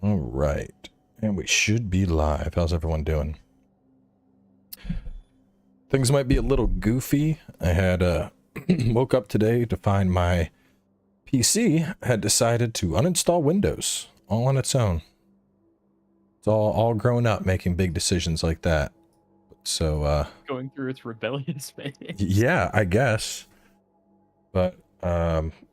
All right. And we should be live. How's everyone doing? Things might be a little goofy. I had woke up today to find my PC had decided to uninstall Windows all on its own. It's all grown up making big decisions like that. So going through its rebellious phase. yeah, I guess. But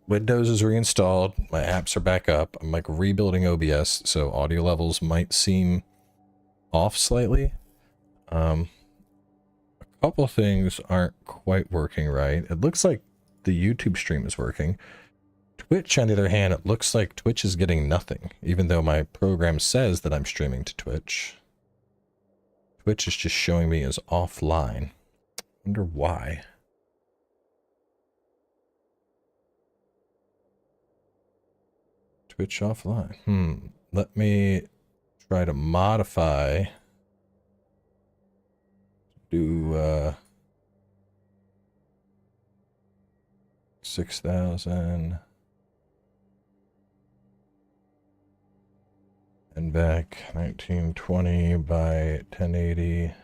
Windows is reinstalled. My apps are back up. I'm like rebuilding OBS, so audio levels might seem off slightly. A couple things aren't quite working right. It looks like the YouTube stream is working. Twitch, on the other hand, it looks like Twitch is getting nothing, even though my program says that I'm streaming to Twitch. Twitch is just showing me as offline. Wonder why. Twitch offline. Let me try to modify. Do 6,000 and back 1920 by 1080.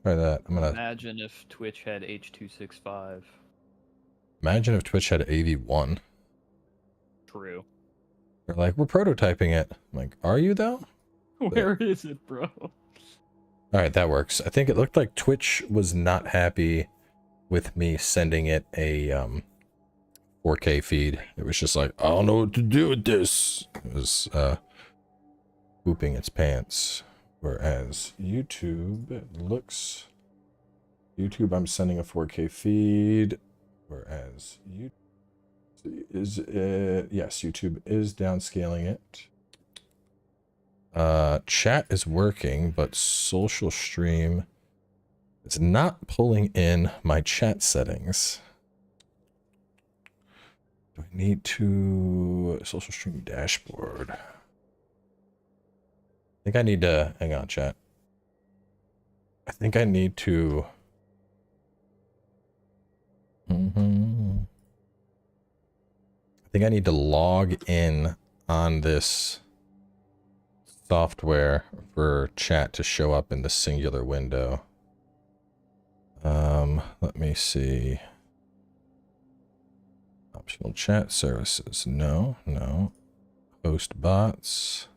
Try that. I'm gonna imagine if Twitch had H265. imagine if Twitch had AV1. True. They're like, we're prototyping it. I'm like, are you though? Where is it, bro? Alright, that works. I think it looked like Twitch was not happy with me sending it a 4K feed. It was just like, I don't know what to do with this. It was pooping its pants. Whereas YouTube, it looks... YouTube, I'm sending a 4K feed. Whereas YouTube is... yes, YouTube is downscaling it. Chat is working, but social stream is not pulling in my chat settings. Do I need to social stream dashboard? I think I need to hang on, chat. I think I need to I think I need to log in on this software for chat to show up in the singular window. Let me see. Optional chat services. No. Host bots.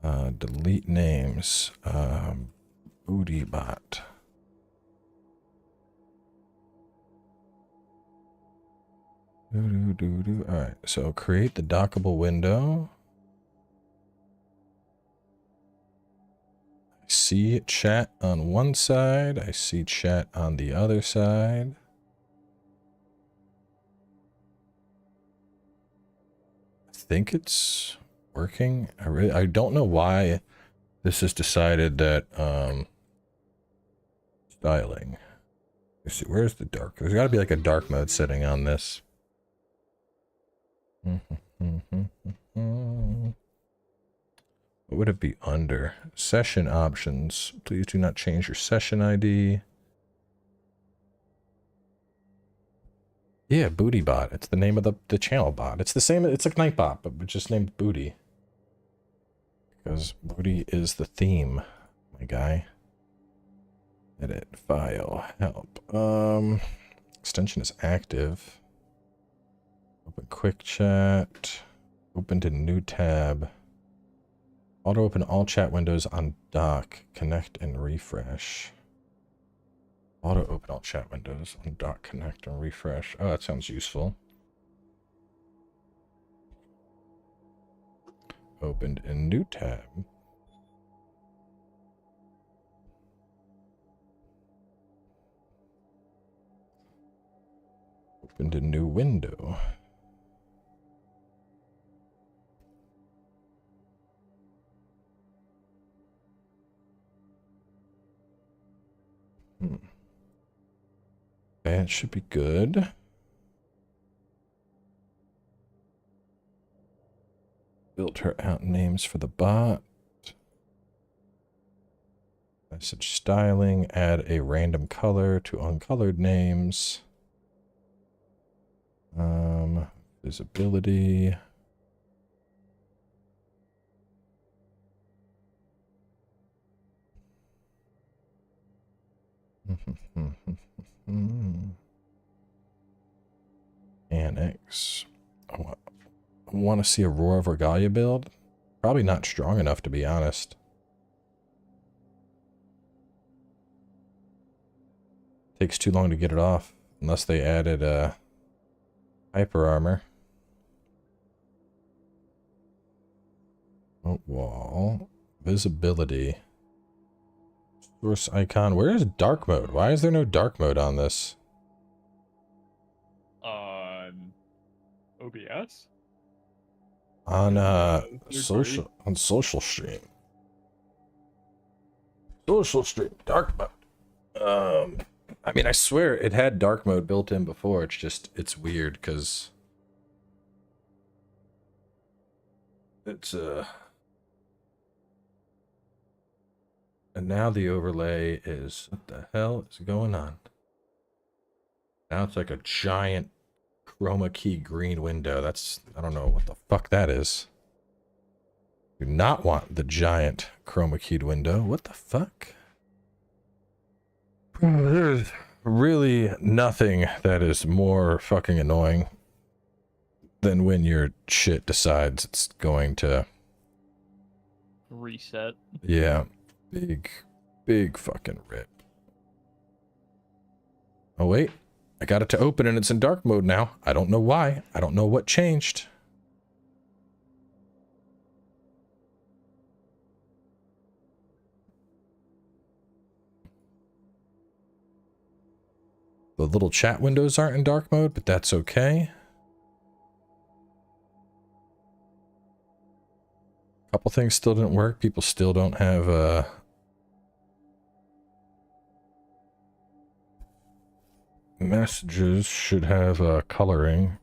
Delete names. Booty bot. Alright, so create the dockable window. I see chat on one side. I see chat on the other side. I think it's working. I don't know why this has decided that styling. Let's see, where's the dark? There's got to be like a dark mode setting on this. What would it be under? Session options. Please do not change your session ID. Yeah, Booty Bot. It's the name of the channel bot. It's the same. It's like Nightbot, but just named Booty. Because Booty is the theme, my guy. Edit file help. Extension is active. Open quick chat. Open to new tab. Auto open all chat windows on dock. Connect and refresh. Auto open all chat windows on dock, connect and refresh. Oh, that sounds useful. Opened a new tab. Opened a new window. That should be good. Filter out names for the bot. Message styling. Add a random color to uncolored names. Visibility. Annex. I want to see a Roar of Regalia build. Probably not strong enough, to be honest. Takes too long to get it off, unless they added hyper armor. Oh, wall. Visibility. Source icon. Where is dark mode? Why is there no dark mode on this? On OBS? On social stream. Social stream. Dark mode. I mean, I swear it had dark mode built in before. It's just, it's weird because it's and now the overlay is, what the hell is going on? Now it's like a giant chroma key green window. That's, I don't know what the fuck that is. Do not want the giant chroma keyed window. What the fuck? There's really nothing that is more fucking annoying than when your shit decides it's going to reset. Yeah. Big fucking rip. Oh wait, I got it to open and it's in dark mode now. I don't know why. I don't know what changed. The little chat windows aren't in dark mode, but that's okay. Couple things still didn't work. People still don't have messages should have coloring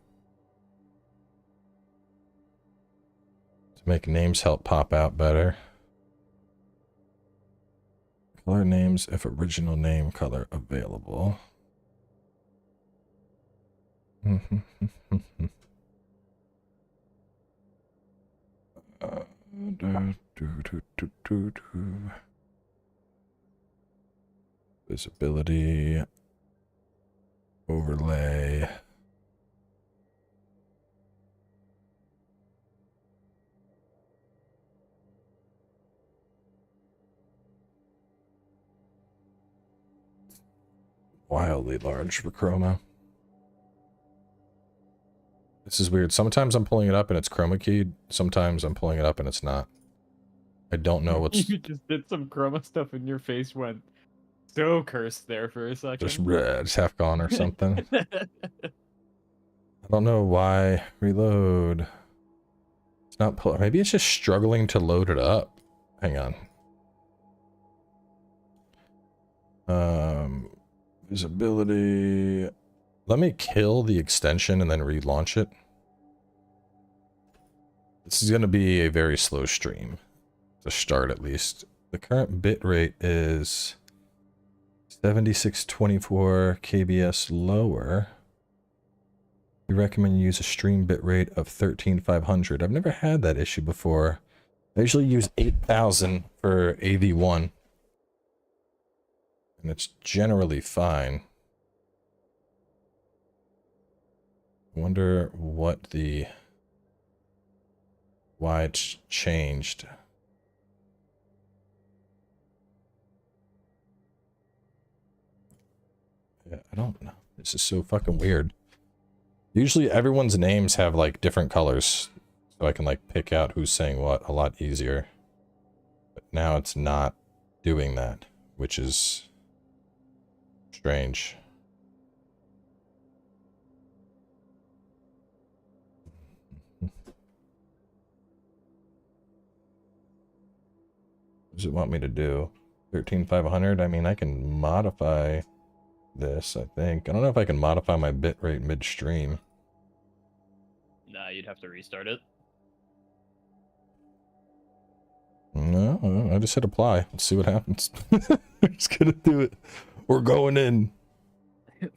to make names help pop out better. Color names if original name color available. Visibility, overlay. Wildly large for chroma. This is weird. Sometimes I'm pulling it up and it's chroma keyed. Sometimes I'm pulling it up and it's not. I don't know what's... You just did some chroma stuff and your face went so cursed there for a second. Just half gone or something. I don't know why. Reload. It's not pull. Maybe it's just struggling to load it up. Hang on. Visibility. Let me kill the extension and then relaunch it. This is going to be a very slow stream. To start at least. The current bit rate is 7624 kbs lower. We recommend you use a stream bit rate of 13500. I've never had that issue before. I usually use 8000 for AV1. And it's generally fine. I wonder what the... why it's changed. Yeah, I don't know. This is so fucking weird. Usually everyone's names have like different colors. So I can like pick out who's saying what a lot easier. But now it's not doing that, which is strange. What does it want me to do? 13500? I mean, I can modify this, I think. I don't know if I can modify my bitrate midstream. Nah, you'd have to restart it. No, I just hit apply. Let's see what happens. We're just gonna do it. We're going in.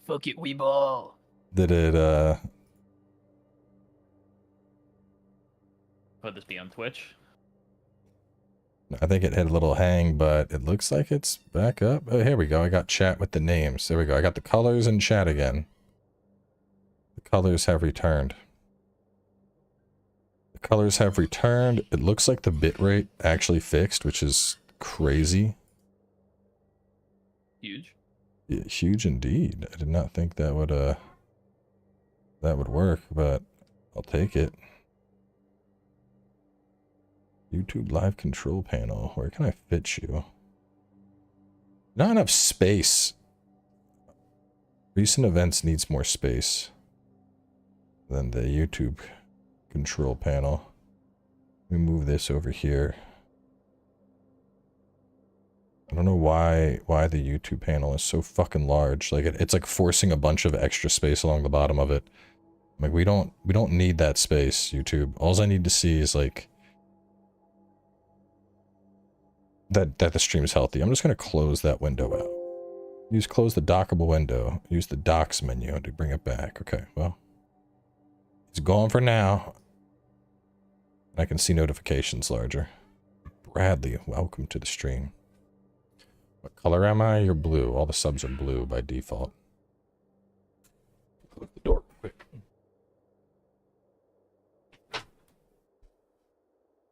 Fuck it, we ball. Did it Would this be on Twitch? I think it had a little hang, but it looks like it's back up. Oh, here we go. I got chat with the names. There we go. I got the colors in chat again. The colors have returned. The colors have returned. It looks like the bitrate actually fixed, which is crazy. Huge. Yeah, huge indeed. I did not think that would work, but I'll take it. YouTube live control panel. Where can I fit you? Not enough space. Recent events needs more space than the YouTube control panel. Let me move this over here. I don't know why the YouTube panel is so fucking large. Like it's like forcing a bunch of extra space along the bottom of it. Like we don't need that space, YouTube. All I need to see is like that the stream is healthy. I'm just gonna close that window out. Close the dockable window. Use the docks menu to bring it back. Okay, well. It's gone for now. I can see notifications larger. Bradley, welcome to the stream. What color am I? You're blue. All the subs are blue by default. Close the door quick.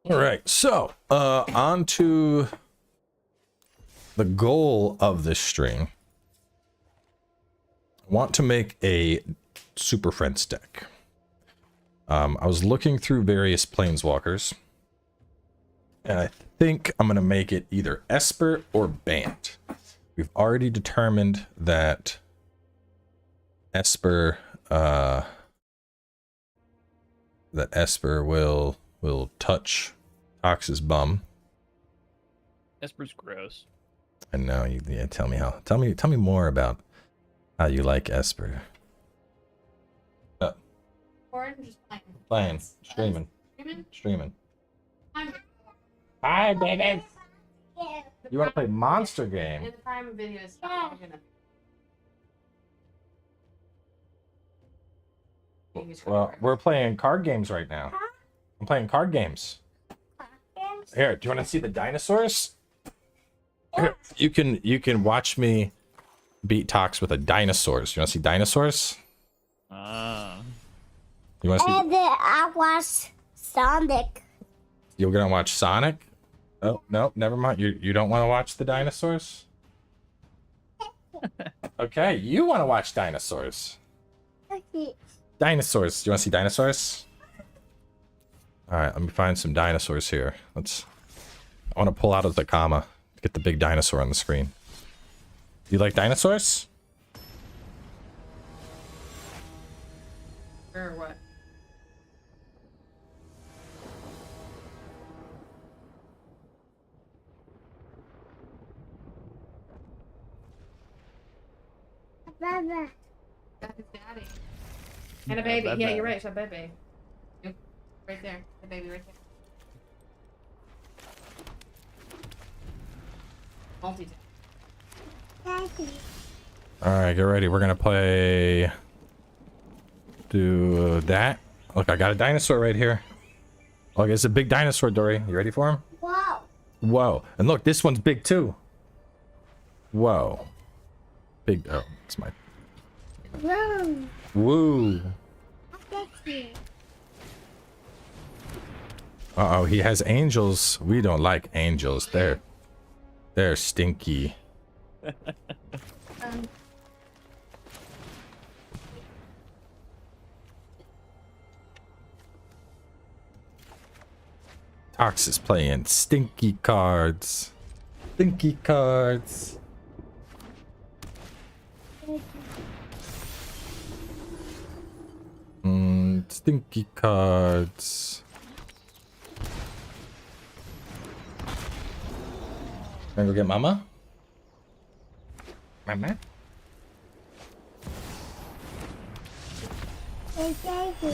All right, so on to the goal of this stream. I want to make a Superfriends deck. I was looking through various planeswalkers, and I think I'm going to make it either Esper or Bant. We've already determined that Esper will touch Tox's bum. Esper's gross. I know. Yeah, tell me more about how you like Esper. Just playing. Streaming. Hi, baby. You want to play monster game? In the prime video is Well, we're playing card games right now. I'm playing card games. Here, do you want to see the dinosaurs? Here, you can watch me beat Tox with a dinosaurs. You want to see dinosaurs? You want to see? I watched Sonic. You're gonna watch Sonic? Oh no, never mind. You don't want to watch the dinosaurs? Okay, you want to watch dinosaurs. Dinosaurs. Do you want to see dinosaurs? All right, let me find some dinosaurs here. I want to pull out of the comma. Get the big dinosaur on the screen. Do you like dinosaurs? or what? Baba. That's his daddy. And a baby. Yeah, you're right. It's a baby. Right there. The baby right there. Multi-task. Daddy. Alright, get ready. We're gonna play... Do that. Look, I got a dinosaur right here. Look, it's a big dinosaur, Dory. You ready for him? Whoa. Whoa. And look, this one's big too. Whoa. Big... Oh, it's my... Whoa. Woo. Daddy. Uh-oh, he has angels. We don't like angels. They're stinky. Tox is playing stinky cards. Stinky cards. Stinky cards. Wanna go get Mama? Mama?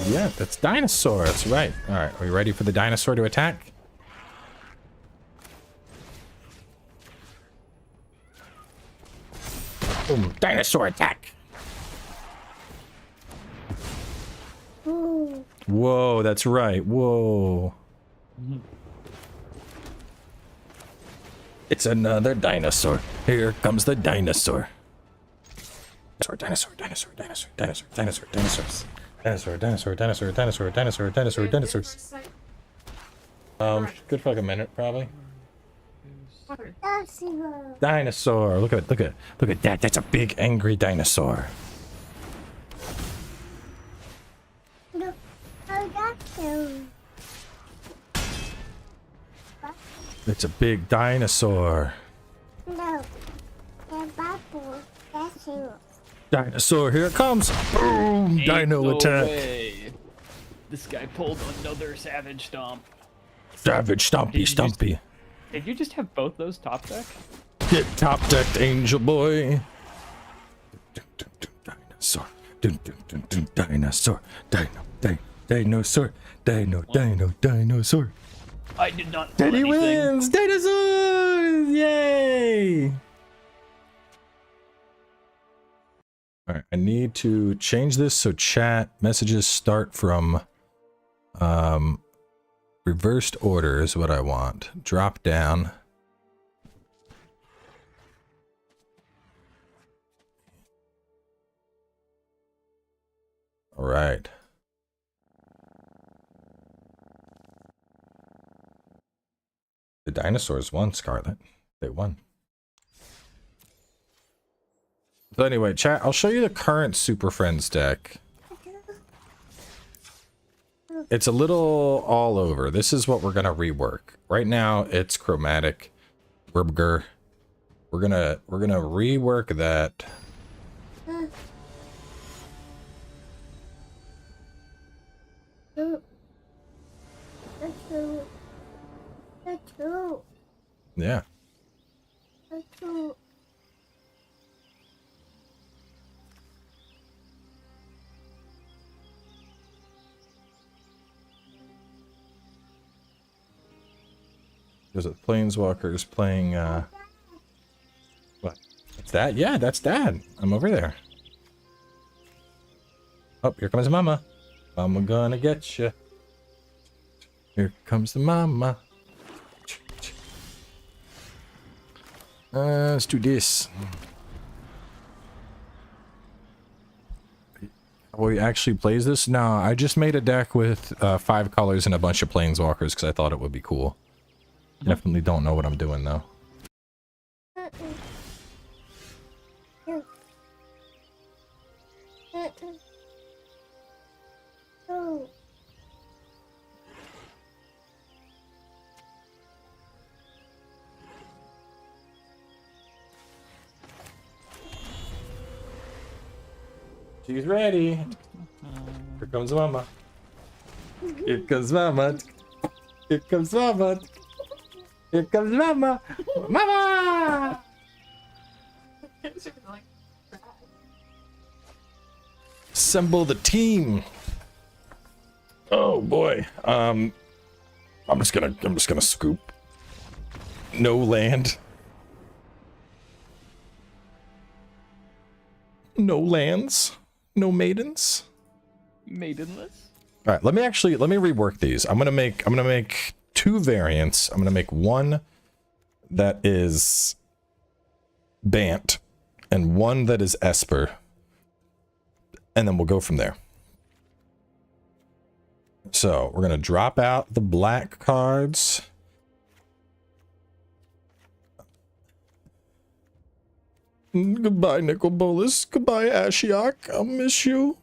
Yeah, that's dinosaur. That's right. All right, are you ready for the dinosaur to attack? Boom! Dinosaur attack! Ooh. Whoa, that's right. Whoa. It's another dinosaur. Here comes the dinosaur. Dinosaurs. Dinosaurs. Good fucking minute, probably. Dinosaur. Look at that. That's a big angry dinosaur. Look, I got you. It's a big dinosaur. No, the bubble. That's you. Dinosaur, here it comes. Boom! Dino attack. Way. This guy pulled another savage stomp. Savage stompy stompy. Did you just have both those top deck? Get top decked, angel boy. Dinosaur. Dinosaur. Dinosaur. I did not. Teddy wins! Dinosaurs! Yay! Alright, I need to change this so chat messages start from reversed order is what I want. Drop down. Alright. The dinosaurs won, Scarlet. They won. So anyway, chat, I'll show you the current Superfriends deck. It's a little all over. This is what we're gonna rework. Right now, it's chromatic. We're gonna rework that. Yeah. There's a Planeswalkers playing, what? That's Dad? Yeah, that's Dad. I'm over there. Oh, here comes Mama. Mama gonna get you. Here comes the Mama. Let's do this. Oh, he actually plays this? No, I just made a deck with 5 colors and a bunch of Planeswalkers because I thought it would be cool. Definitely don't know what I'm doing though. She's ready. Here comes Mama. Here comes Mama. Here comes Mama. Here comes Mama! Mama! Assemble the team. Oh boy. I'm just gonna scoop. No land. No lands. No maidens. Maidenless. All right, let me rework these. I'm gonna make 2 variants. I'm gonna make one that is Bant and one that is Esper, and then we'll go from there. So we're gonna drop out the black cards. Goodbye, Nicol Bolas. Goodbye, Ashiok. I'll miss you.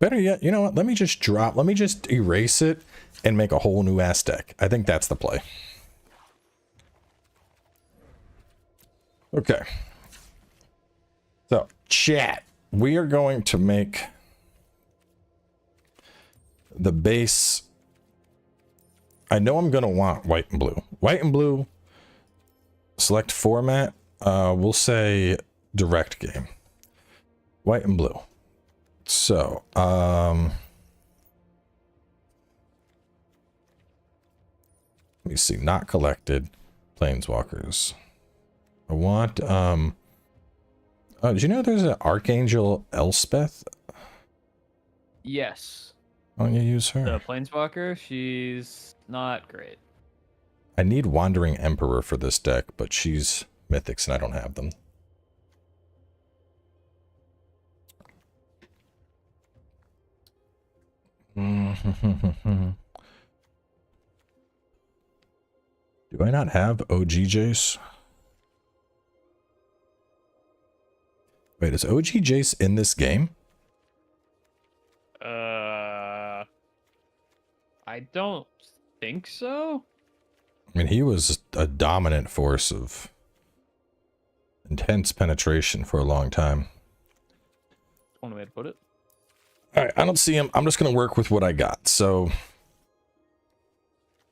Better yet, you know what? Let me just erase it and make a whole new ass deck. I think that's the play. Okay. So, chat. We are going to make the base. I know I'm going to want white and blue. White and blue. Select format. We'll say direct game. White and blue. So, let me see, not collected, Planeswalkers. I want, oh, did you know there's an Archangel Elspeth? Yes. Why don't you use her? The Planeswalker, she's not great. I need Wandering Emperor for this deck, but she's mythics and I don't have them. Do I not have OG Jace? Wait, is OG Jace in this game? I don't think so. I mean, he was a dominant force of intense penetration for a long time. One way to put it. All right, I don't see him. I'm just going to work with what I got. So,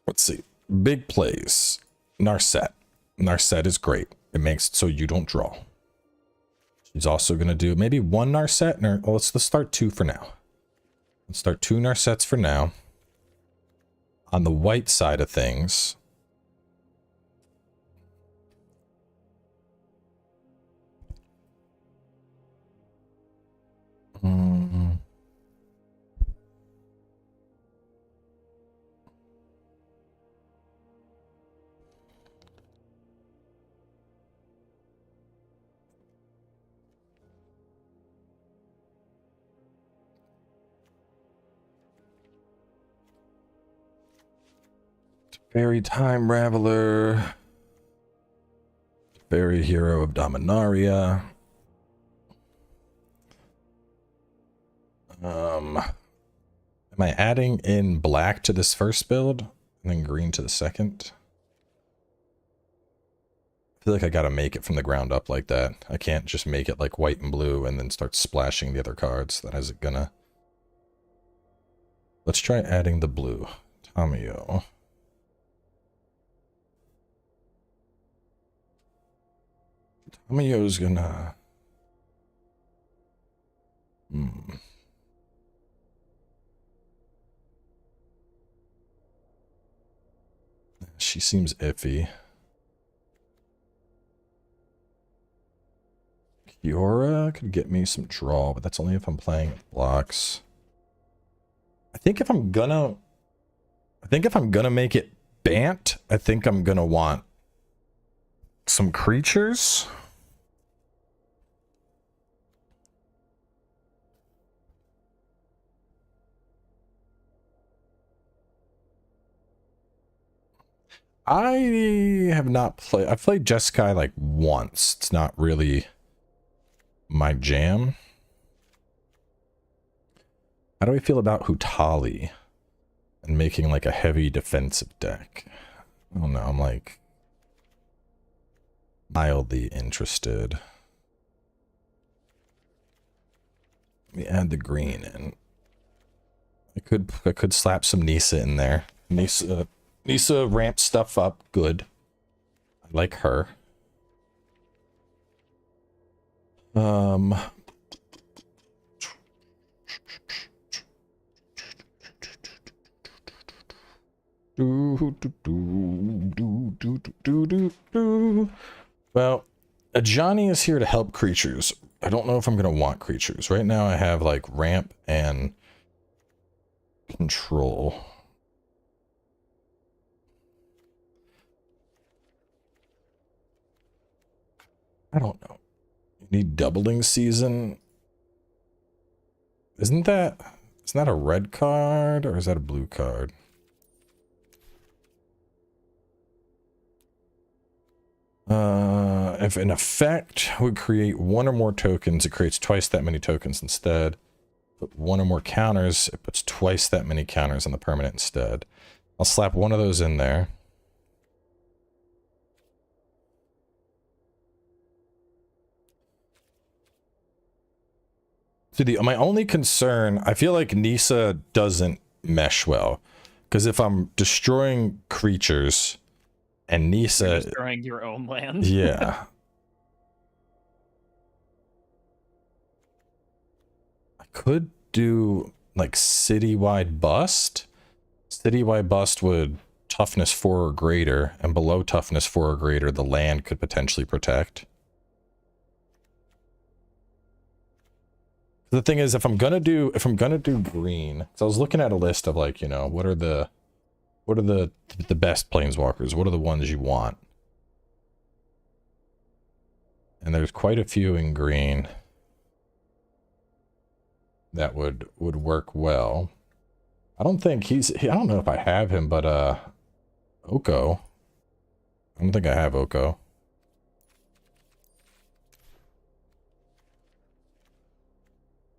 let's see. Big plays. Narset. Narset is great. It makes it so you don't draw. She's also going to do maybe one Narset. Well, let's start two for now. Let's start two Narsets for now. On the white side of things, Fairy Time Raveler, Fairy Hero of Dominaria. Am I adding in black to this first build and then green to the second? I feel like I gotta make it from the ground up like that. I can't just make it like white and blue and then start splashing the other cards. That isn't gonna... Let's try adding the blue. Tamio. Tamio's gonna... She seems iffy. Kiora could get me some draw, but that's only if I'm playing blocks. I think if I'm gonna make it Bant, I think I'm gonna want some creatures. I have not played... I've played Jeskai like once. It's not really my jam. How do I feel about Hutali and making like a heavy defensive deck? I don't know, I'm like mildly interested. Let me add the green in. I could slap some Nisa in there. Nisa ramps stuff up good. I like her. Well, a Johnny is here to help creatures. I don't know if I'm gonna want creatures. Right now I have like ramp and control. I don't know. You need doubling season. Isn't that a red card or is that a blue card? If an effect would create one or more tokens, it creates twice that many tokens instead. Put one or more counters, it puts twice that many counters on the permanent instead. I'll slap one of those in there. My only concern, I feel like Nisa doesn't mesh well. Because if I'm destroying creatures and Nisa... You're destroying your own land. Yeah. I could do like Citywide Bust. Citywide Bust would toughness 4 or greater, and below toughness 4 or greater, the land could potentially protect. The thing is, if I'm gonna do green, so I was looking at a list of like, you know, what are the best planeswalkers? What are the ones you want? And there's quite a few in green that would work well. I don't think I don't know if I have him, but Oko. I don't think I have Oko.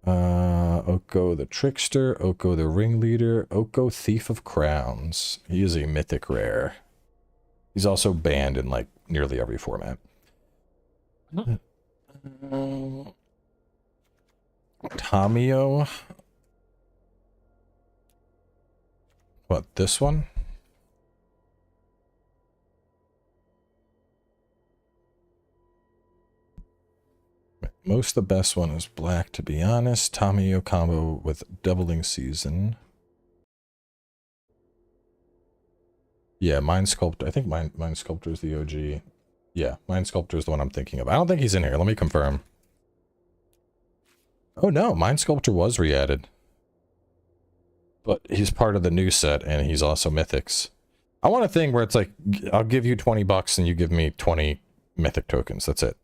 Oko the Trickster, Oko the Ringleader, Oko Thief of Crowns. He is a mythic rare. He's also banned in like nearly every format. Tamio. What, this one? Most the best one is black, to be honest. Tamio combo with doubling season. Yeah, Mind Sculptor. I think Mind Sculptor is the OG. Yeah, Mind Sculptor is the one I'm thinking of. I don't think he's in here. Let me confirm. Oh no, Mind Sculptor was re-added. But he's part of the new set, and he's also Mythics. I want a thing where it's like, I'll give you 20 bucks and you give me 20 Mythic tokens. That's it.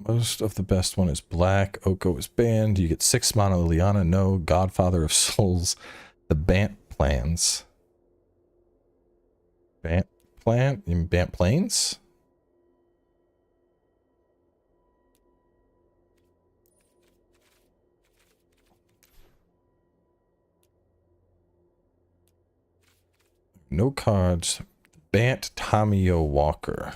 Most of the best one is black. Oko is banned. You get 6 mana Liliana. No. Godfather of Souls. The Bant plans. Bant plant? You mean Bant planes? No cards. Bant Tamio Walker.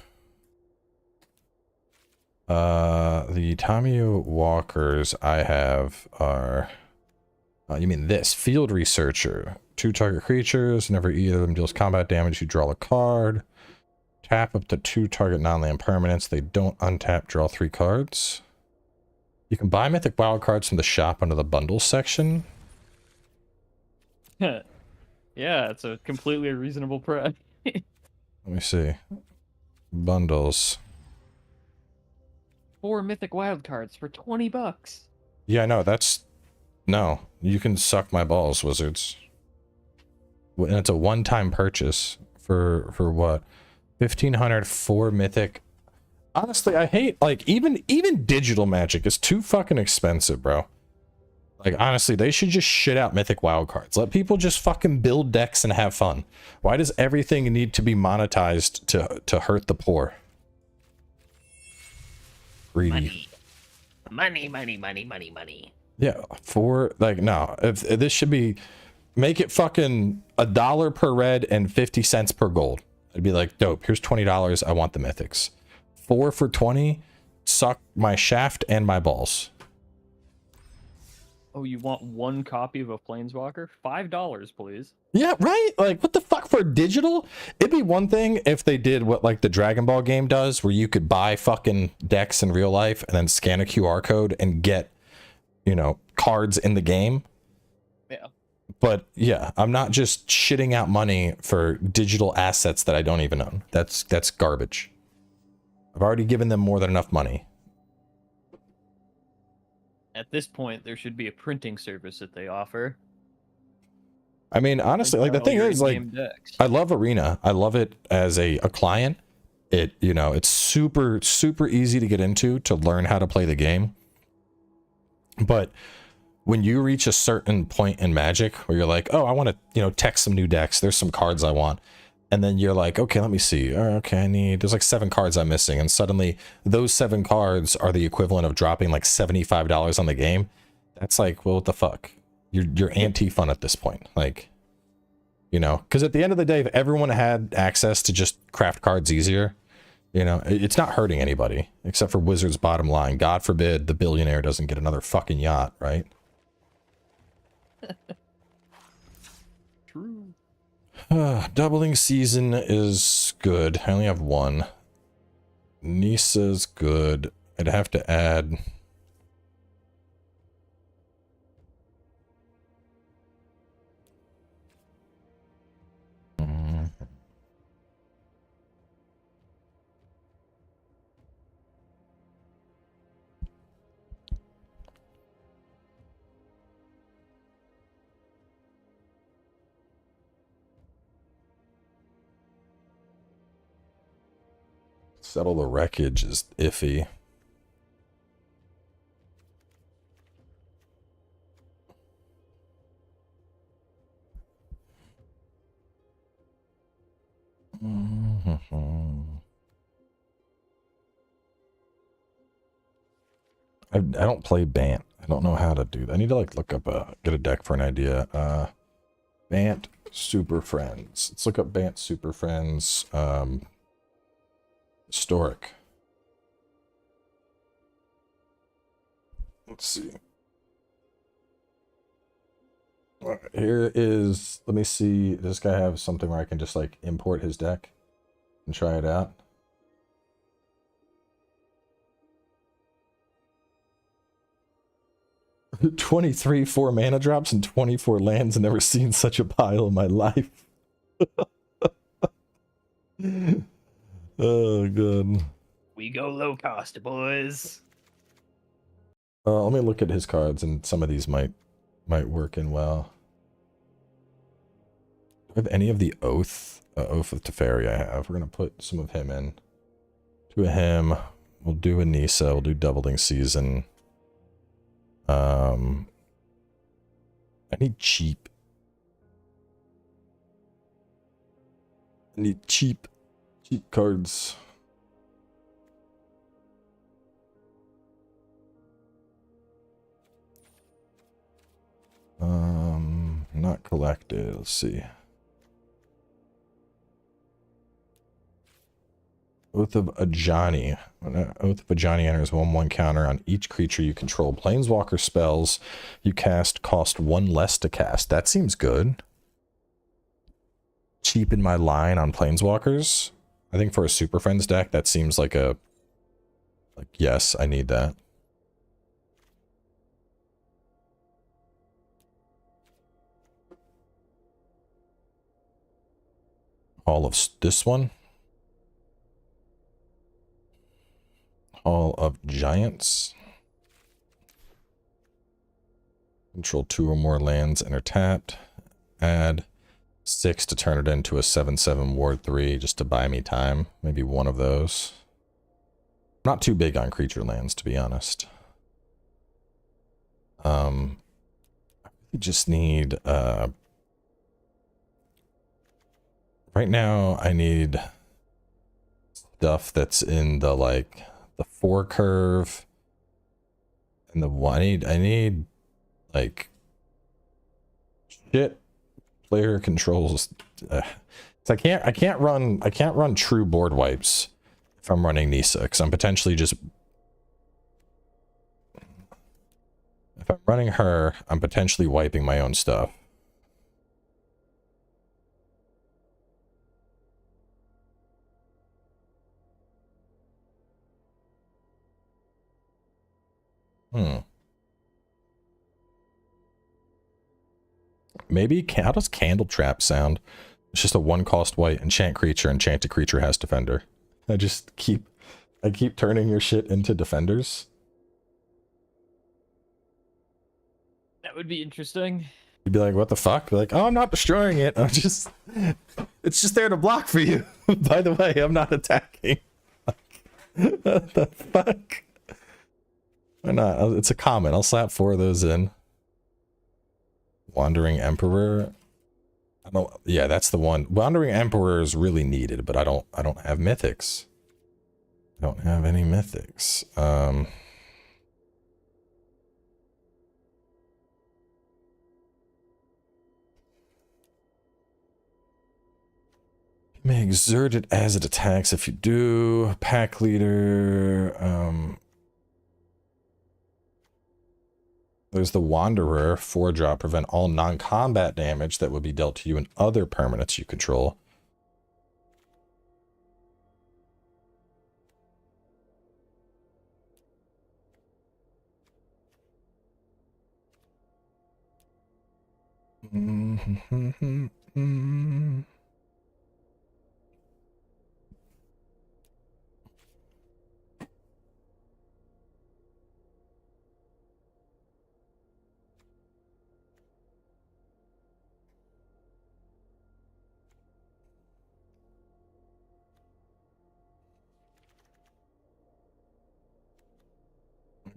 The Tamio Walkers I have are... you mean this. Field Researcher. 2 target creatures. Whenever either of them deals combat damage, you draw a card. Tap up to 2 target non-land permanents. They don't untap, draw 3 cards. You can buy Mythic Wild cards from the shop under the bundles section. Yeah, it's a completely reasonable price. Let me see. Bundles. 4 mythic wild cards for 20 bucks. Yeah, no, that's... No. You can suck my balls, wizards. And it's a one-time purchase for what? 1,500 for mythic. Honestly, I hate, like, even digital magic is too fucking expensive, bro. Like, honestly, they should just shit out mythic wild cards. Let people just fucking build decks and have fun. Why does everything need to be monetized to hurt the poor? Greedy. Money. Yeah, for, like, no. If this should be, make it fucking $1 per red and 50 cents per gold. It'd be like, dope, here's $20, I want the mythics. 4 for 20, suck my shaft and my balls. Oh, you want 1 copy of a Planeswalker? $5, please. Yeah, right? Like, what the fuck for digital? It'd be one thing if they did what, like, the Dragon Ball game does, where you could buy fucking decks in real life and then scan a QR code and get, you know, cards in the game. Yeah. But, yeah, I'm not just shitting out money for digital assets that I don't even own. That's garbage. I've already given them more than enough money. At this point, there should be a printing service that they offer. I mean, honestly, like, the thing is, like, I love Arena. I love it as a client. It, you know, it's super, super easy to get into, to learn how to play the game. But when you reach a certain point in Magic where you're like, oh, I want to, you know, tech some new decks. There's some cards I want. And then you're like, okay, let me see. Okay, there's like 7 cards I'm missing. And suddenly those 7 cards are the equivalent of dropping like $75 on the game. That's like, well, what the fuck? You're anti-fun at this point. Like, you know, because at the end of the day, if everyone had access to just craft cards easier, you know, it's not hurting anybody except for Wizards' bottom line. God forbid the billionaire doesn't get another fucking yacht, right? True. Doubling season is good. I only have 1. Nisa's good. I'd have to add... Settle the wreckage is iffy. I don't play Bant. I don't know how to do that. I need to like look up get a deck for an idea. Bant Superfriends. Let's look up Bant Superfriends. Historic. Let's see. Here is, let me see, does this guy have something where I can just like import his deck and try it out? "23 4 mana drops and 24 lands. Never seen such a pile in my life." Oh, good. We go low cost, boys. Let me look at his cards, and some of these might work in well. Do I have any of the Oath of Teferi I have? We're gonna put some of him in. Two of him. We'll do a Nisa. We'll do Doubling Season. I need cheap. I need cheap cards. Not collected. Let's see. Oath of Ajani. Oath of Ajani enters 1/1 counter on each creature you control. Planeswalker spells you cast cost 1 less to cast. That seems good. Cheapen my line on Planeswalkers. I think for a Super Friends deck, that seems like a... Like, yes, I need that. All of this one. Hall of Giants. Control 2 or more lands and are tapped. Add 6 to turn it into a 7/7 Ward 3 just to buy me time. Maybe one of those. Not too big on creature lands, to be honest. I just need right now I need stuff that's in the like the 4 curve and the 1. I need like shit player controls. So I can't run true board wipes if I'm running Nisa, because I'm potentially just, if I'm running her, I'm potentially wiping my own stuff. Maybe, how does Candle Trap sound? It's just a 1-cost white, enchant creature, enchanted creature has defender. I keep turning your shit into defenders. That would be interesting. You'd be like, what the fuck? Be like, oh, I'm not destroying it. I'm just, it's just there to block for you. By the way, I'm not attacking. What the fuck? Why not? It's a common. I'll slap 4 of those in. Wandering Emperor. I don't. Yeah, that's the one. Wandering Emperor is really needed, but I don't have mythics. I don't have any mythics. You may exert it as it attacks. If you do, pack leader. There's the Wanderer, 4-drop, prevent all non-combat damage that would be dealt to you and other permanents you control.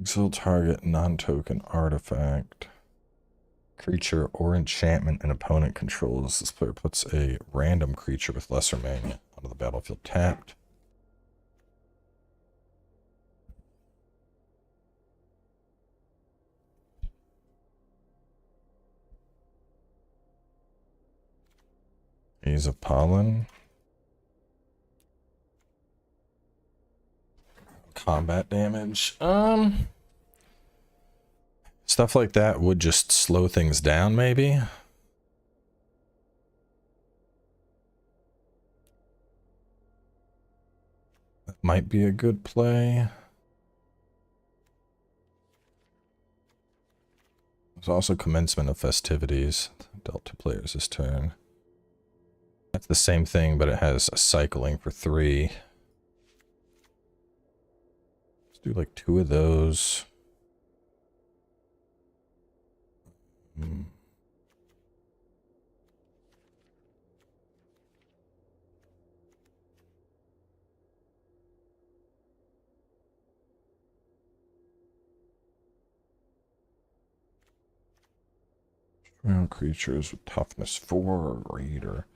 Exile target non-token artifact, creature or enchantment an opponent controls. This player puts a random creature with lesser mana onto the battlefield tapped. Haze of Pollen. Combat damage. Stuff like that would just slow things down, maybe. That might be a good play. There's also commencement of festivities. Dealt to players this turn. That's the same thing, but it has a cycling for 3. Let's do like 2 of those. Creatures with toughness 4 or greater.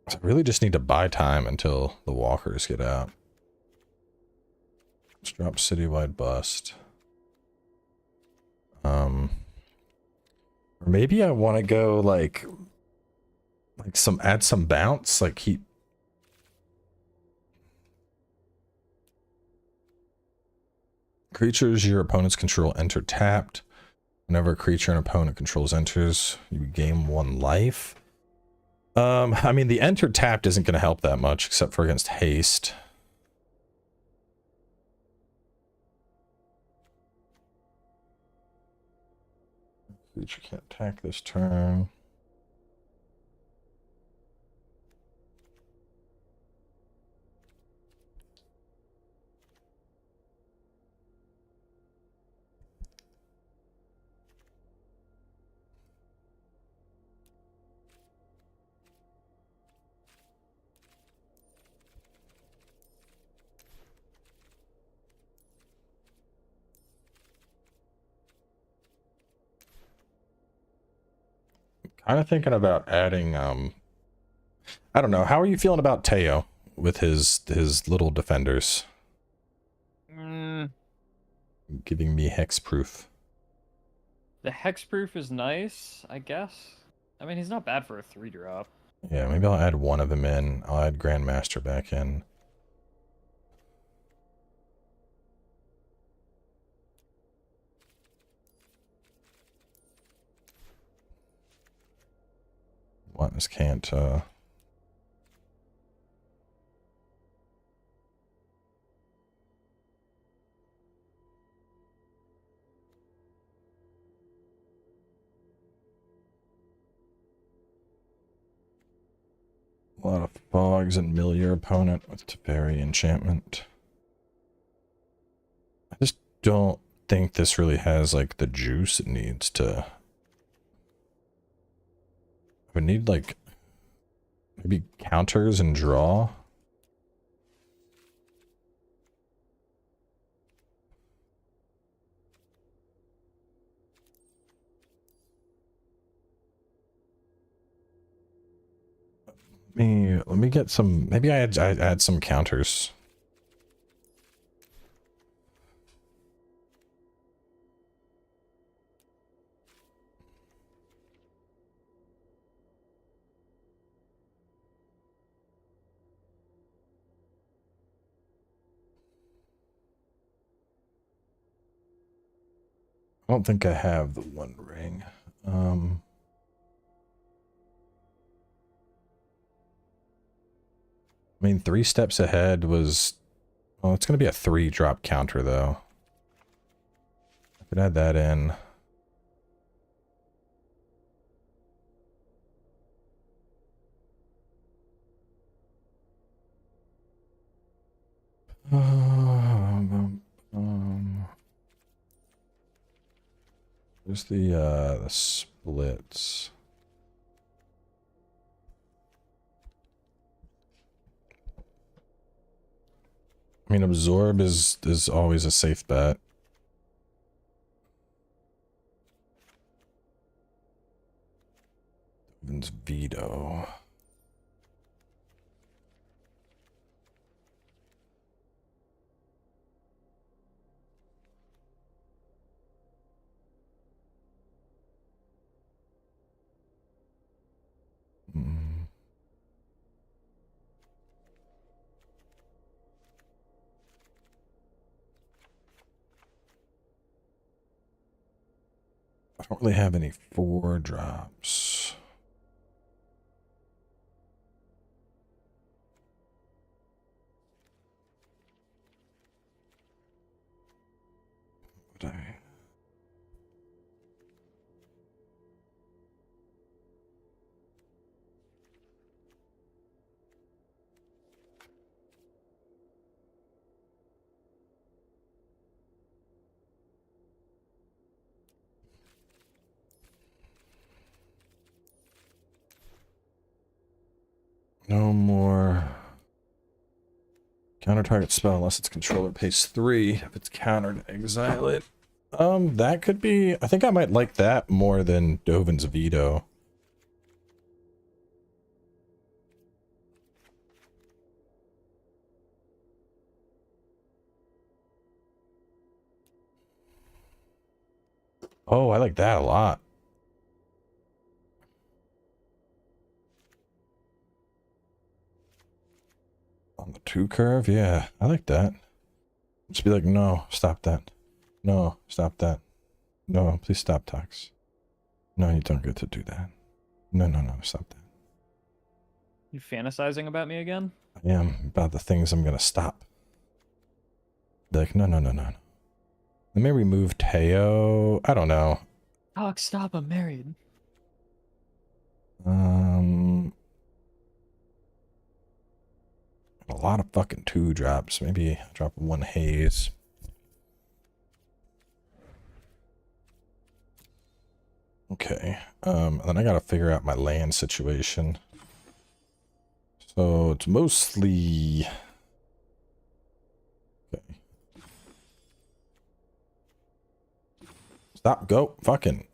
I really just need to buy time until the walkers get out. Let's drop citywide bust. Or maybe I want to go like add some bounce, like keep. Creatures your opponents control enter tapped. Whenever a creature an opponent controls enters, you gain 1 life. I mean, the enter tapped isn't going to help that much, except for against haste. Creature can't attack this turn. Kind of thinking about adding, I don't know. How are you feeling about Teo with his little defenders? Giving me hexproof. The hexproof is nice, I guess. I mean, he's not bad for a 3-drop. Yeah, maybe I'll add 1 of them in. I'll add Grandmaster back in. Wantness can't, a lot of fogs and mill your opponent with Teferi enchantment. I just don't think this really has like the juice it needs to. I would need like maybe counters and draw. Let me get some. Maybe I add some counters. I don't think I have the 1 ring. I mean, 3 steps ahead was... Well, it's going to be a 3-drop counter, though. I could add that in. There's the splits. I mean, absorb is always a safe bet. It's veto. I don't really have any 4 drops. Would I? No more counter target spell unless its controller pays 3. If it's countered, exile it. That could be. I think I might like that more than Dovin's veto. Oh, I like that a lot. On the 2 curve, yeah, I like that. Just be like, no, stop that. No, stop that. No, please stop, Tox. No, you don't get to do that. No, no, no, stop that. You fantasizing about me again? I am about the things I'm gonna stop. Be like, no, no, no, no, no. Let me remove Teo. I don't know. Oh, stop, I'm married. A lot of fucking 2 drops. Maybe I'll drop 1 haze. Okay. Then I gotta figure out my land situation. So it's mostly... Okay. Stop, go, fucking.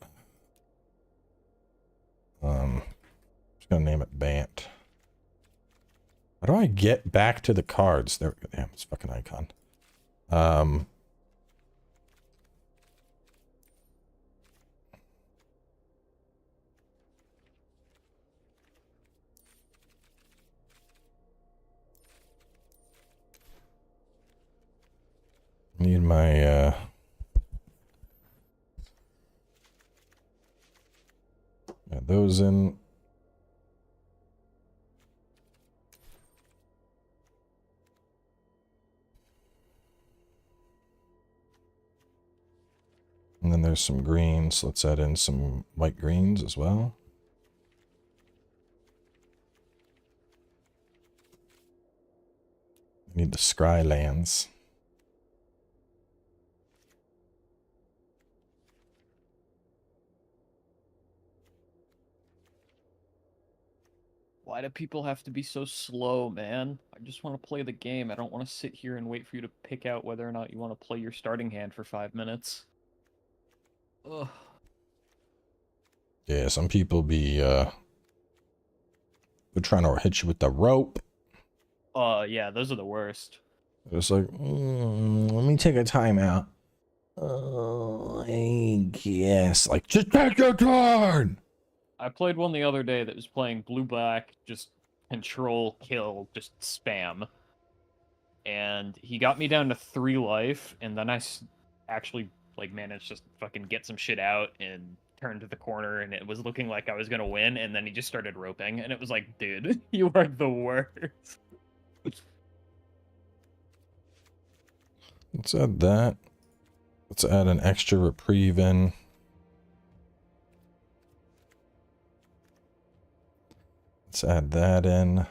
Just gonna name it Bant. How do I get back to the cards? There we go. Damn, it's fucking icon. Need my, yeah, those in. And then there's some greens. Let's add in some white greens as well. I need the scry lands. Why do people have to be so slow, man? I just want to play the game. I don't want to sit here and wait for you to pick out whether or not you want to play your starting hand for 5 minutes. Ugh. Yeah, some people be they're trying to hit you with the rope. Yeah, those are the worst. It's like, let me take a timeout. Oh, I guess. Like, just take your turn! I played one the other day that was playing blue-black, just control, kill, just spam. And he got me down to 3 life, and then I actually, like, managed to fucking get some shit out and turned to the corner, and it was looking like I was gonna win, and then he just started roping, and it was like, dude, you are the worst. Let's add that. Let's add an extra reprieve in. Let's add that in.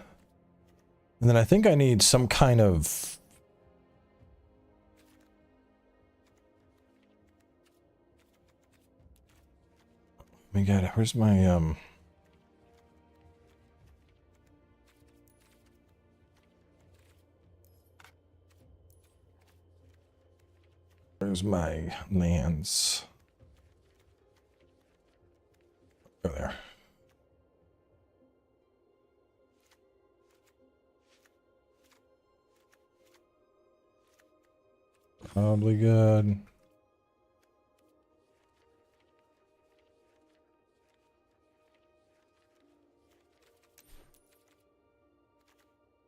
And then I think I need some kind of... Oh my god, where's my, Where's my lands? Go there. Probably good.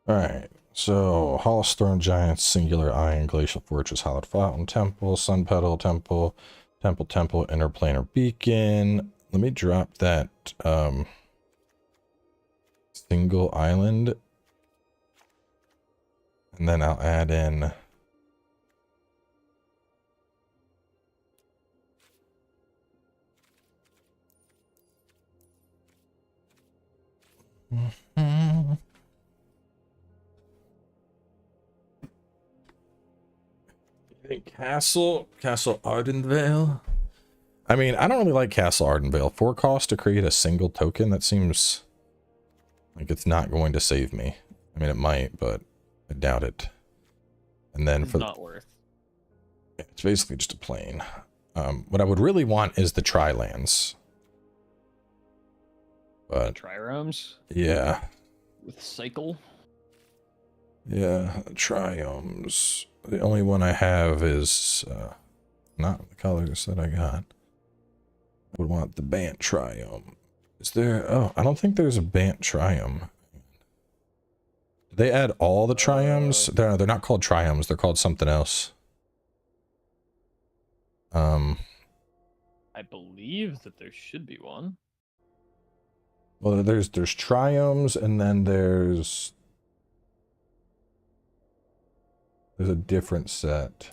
Alright, so Hall of Storm Giants, Singular Iron, Glacial Fortress, Hallowed Fountain, Temple, Sun Petal, Temple, Interplanar Beacon. Let me drop that single island. And then I'll add in Castle Ardenvale. I mean, I don't really like Castle Ardenvale. 4 cost to create a single token. That seems like it's not going to save me. I mean, it might, but I doubt it. And then It's for not worth. it's basically just a plane. What I would really want is the tri-lands. But Triromes yeah, with cycle. yeah, triomes. The only one I have is not the colors that I got. I would want the Bant triome. Is there? Oh, I don't think there's a Bant triome. Did they add all the triomes? They're not called triomes. They're called something else. I believe that there should be one. Well, there's triomes, and then there's a different set.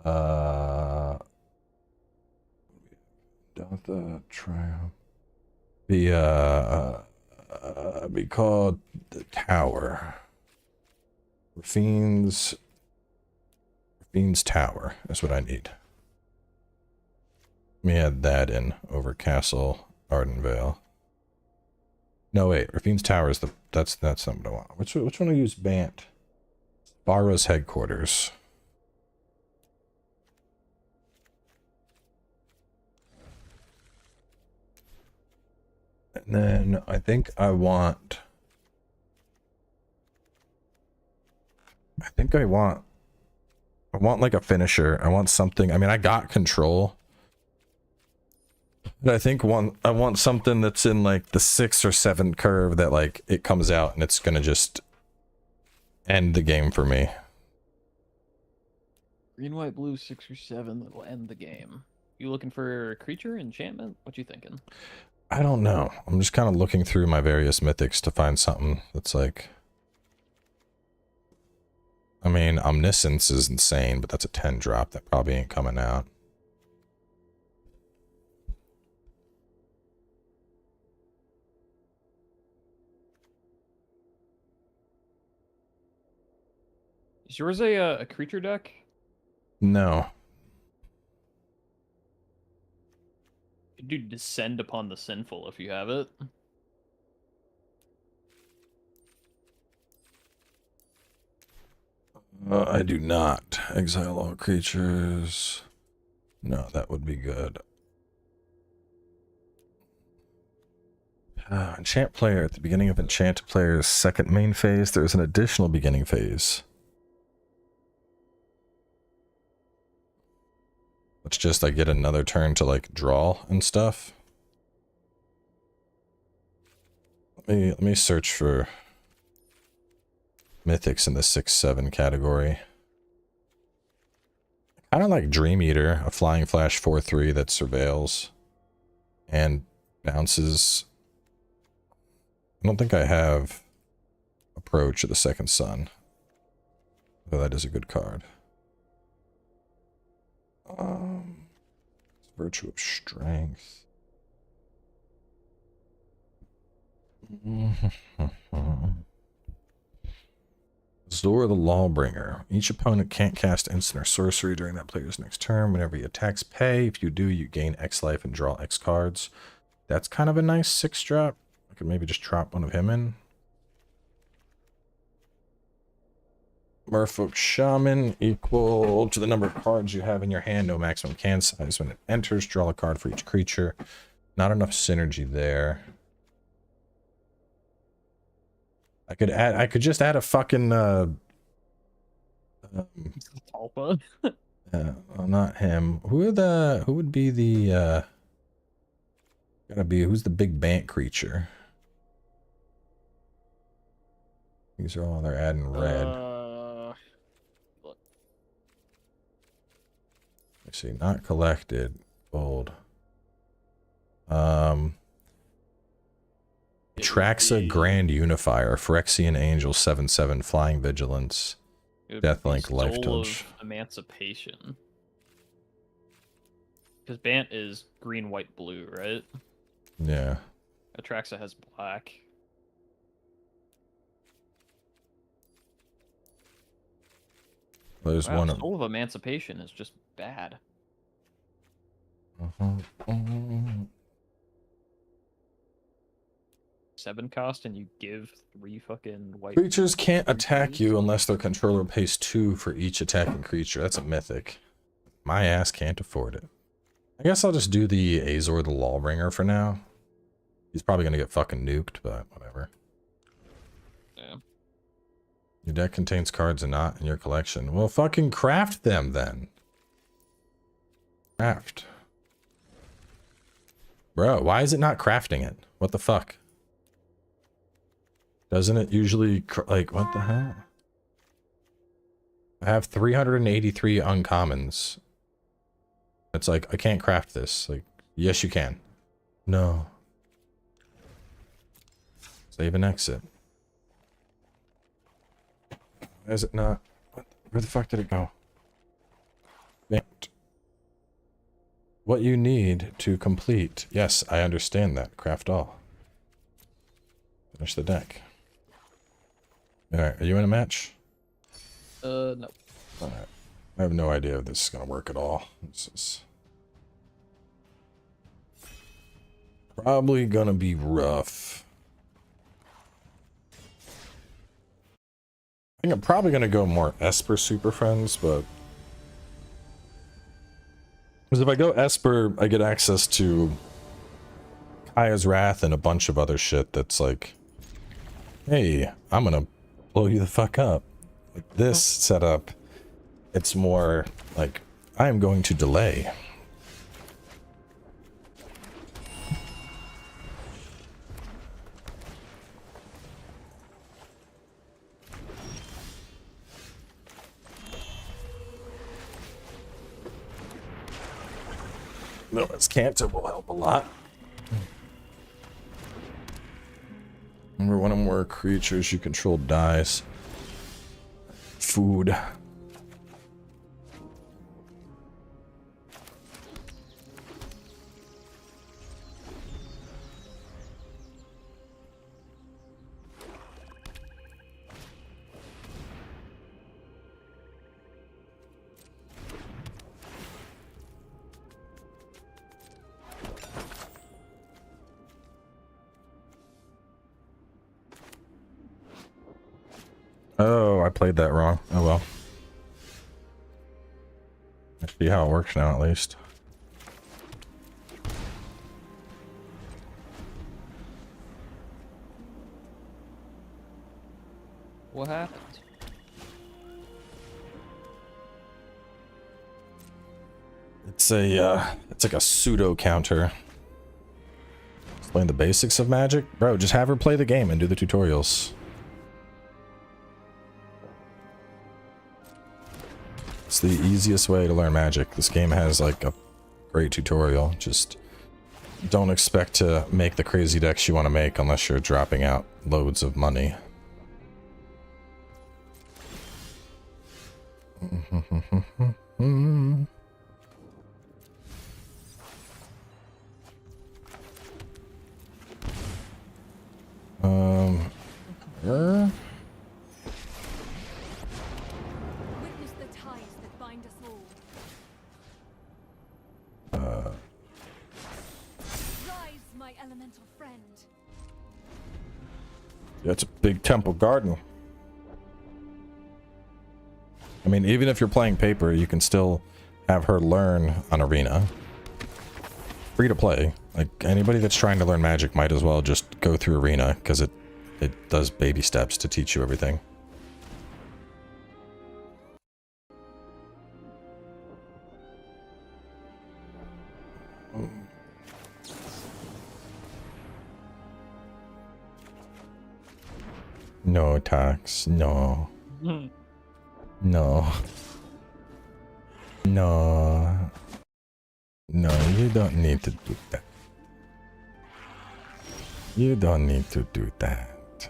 The triumph. Be called the Tower. Fiend's Tower is what I need. Let me add that in over Castle Ardenvale. No, wait. Rafine's Tower is that's something I want. Which one do I use? Bant. Barra's headquarters. And then I think I want like a finisher. I want something. I mean, I got control. But I think I want something that's in like the 6 or 7 curve that like it comes out and it's gonna just end the game for me. Green, white, blue, 6 or 7 that will end the game. You looking for a creature, enchantment? What you thinking? I don't know. I'm just kind of looking through my various mythics to find something that's like... I mean, Omniscience is insane, but that's a 10 drop. That probably ain't coming out. Is yours a creature deck? No. You do Descend Upon the Sinful if you have it. I do not. Exile all creatures. No, that would be good. Enchant player. At the beginning of Enchant player's second main phase, there is an additional beginning phase. It's just I get another turn to like draw and stuff. Let me search for mythics in the 6-7 category. Kind of like Dream Eater, a flying flash 4/3 that surveils and bounces. I don't think I have Approach of the Second Sun, though that is a good card. Virtue of Strength. Zor the Lawbringer. Each opponent can't cast instant or sorcery during that player's next turn. Whenever he attacks, pay. If you do, you gain X life and draw X cards. That's kind of a nice 6 drop. I could maybe just drop one of him in. Merfolk Shaman equal to the number of cards you have in your hand. No maximum can size. When it enters, draw a card for each creature. Not enough synergy there. I could just add a fucking Talpa. well, not him. Who would be the who's the big Bant creature? These are all they're adding red. Let's see, not collected. Gold. Traxa Grand Unifier, Phyrexian Angel 7/7, Flying Vigilance, Deathlink, Life Touch. Emancipation. Because Bant is green, white, blue, right? Yeah. Atraxa has black. There's Wow, one. Soul of Emancipation is just bad. 7 cost and you give 3 fucking white. Creatures can't attack you unless their controller pays 2 for each attacking creature. That's a mythic. My ass can't afford it. I guess I'll just do the Azor the Lawbringer for now. He's probably gonna get fucking nuked, but whatever. Yeah. Your deck contains cards and not in your collection. Well, fucking craft them then. Craft. Bro, why is it not crafting it? What the fuck? Doesn't it usually, like, what the hell? I have 383 uncommons. It's like, I can't craft this. Like, yes, you can. No. Save and exit. Why is it not? Where the fuck did it go? Bant. What you need to complete. Yes, I understand that. Craft all. Finish the deck. Alright, are you in a match? No. Alright. I have no idea if this is gonna work at all. This is probably gonna be rough. I think I'm probably gonna go more Esper Superfriends, but because if I go Esper, I get access to Kaya's Wrath and a bunch of other shit that's like, hey, I'm gonna blow you the fuck up. Like this setup, it's more like, I am going to delay. No, its cancer will help a lot. Remember, one or more creatures you control dies. Food. Oh, I played that wrong. Oh well. I see how it works now, at least. What happened? It's a, it's like a pseudo counter. Explain the basics of magic? Bro, just have her play the game and do the tutorials. It's the easiest way to learn magic. This game has like a great tutorial. Just don't expect to make the crazy decks you want to make unless you're dropping out loads of money. Yeah. Witness the ties that bind us all. Rise, my elemental friend. Yeah, it's a big temple garden. I mean, even if you're playing paper, you can still have her learn on Arena. Free to play. Like, anybody that's trying to learn Magic might as well just go through Arena, because it does baby steps to teach you everything. No, Tax. No. No. No. No, you don't need to do that. You don't need to do that.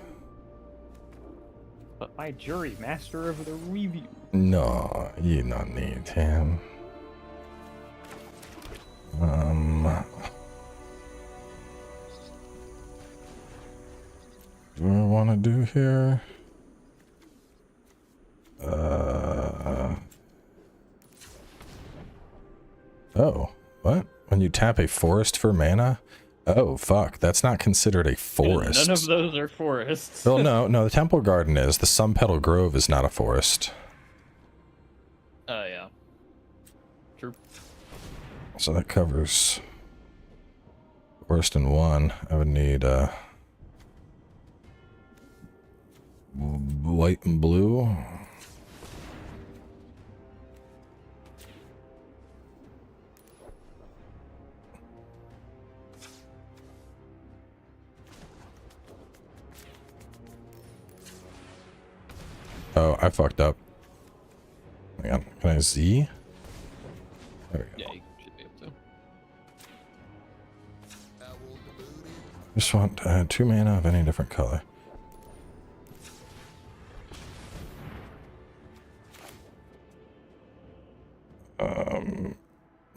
But my jury master of the review. No, you don't need him. Do I want to do here? Oh, what? When you tap a forest for mana? Oh, fuck. That's not considered a forest. None of those are forests. Well, no, the Temple Garden is. The Sunpetal Grove is not a forest. Yeah. True. So that covers forest in one. I would need white and blue. Oh, I fucked up. Hang on. Can I Z? There we go. Yeah, you should be able to. Just want to add 2 mana of any different color.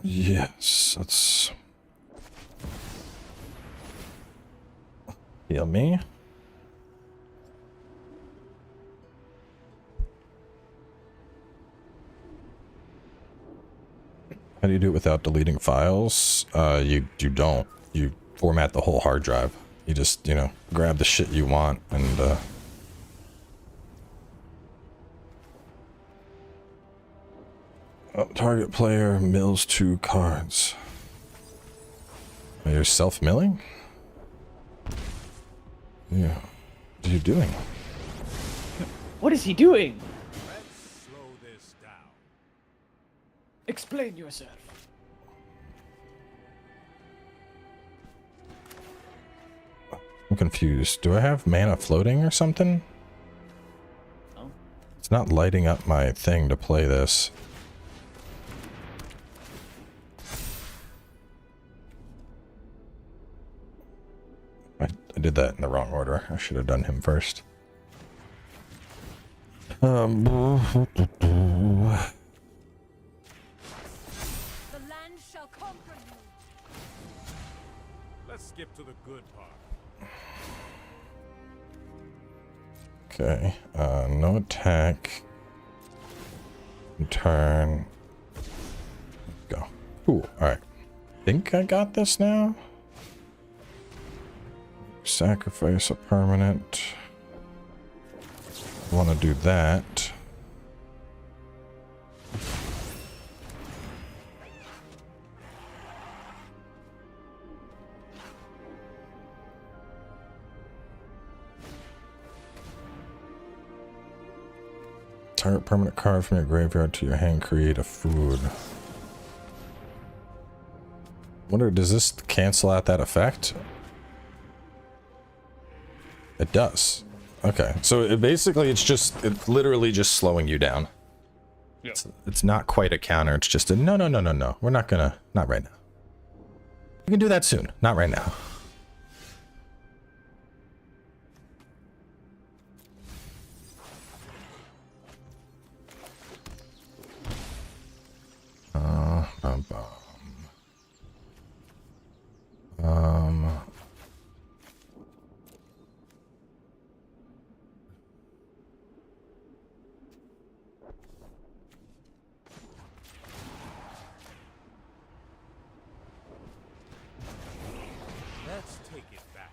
Yes, let's heal me. How do you do it without deleting files? You don't. You format the whole hard drive. You just, you know, grab the shit you want and target player mills 2 cards. Oh, you're self-milling? Yeah. What are you doing? What is he doing? Let's slow this down. Explain yourself. I'm confused. Do I have mana floating or something? No. It's not lighting up my thing to play this. I did that in the wrong order. I should have done him first. The land shall conquer you. Let's skip to the good part. Okay, no attack. Turn. Go. Cool, alright. Think I got this now? Sacrifice a permanent. Want to do that. Target permanent card from your graveyard to your hand, create a food. Wonder, does this cancel out that effect? It does. Okay, so it basically it's literally just slowing you down. Yep. It's not quite a counter, it's just a no. We're not gonna, not right now. We can do that soon, not right now. Bum, bum. Let's take it back.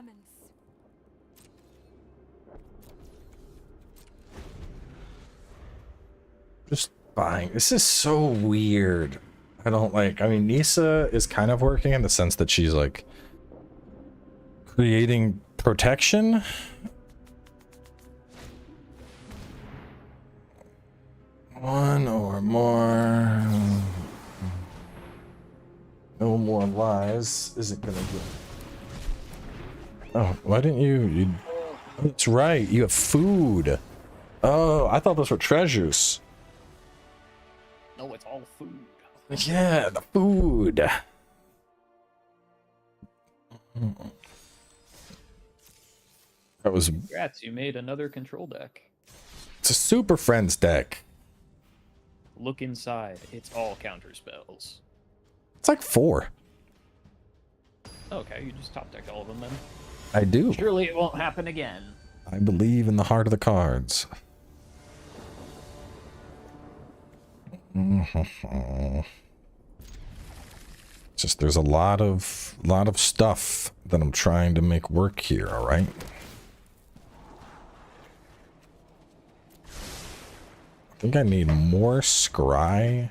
summons. Just buying. This is so weird. I don't like. I mean, Nisa is kind of working in the sense that she's like creating protection. One or more. No more lies. Isn't gonna do. Oh, why didn't you? That's right. You have food. Oh, I thought those were treasures. No, it's all food. Yeah, the food. That was. Congrats, you made another control deck. It's a Superfriends deck. Look inside. It's all counter spells. It's like 4. Okay, you just top decked all of them then. I do. Surely it won't happen again. I believe in the heart of the cards. Just there's a lot of stuff that I'm trying to make work here, all right? I think I need more scry.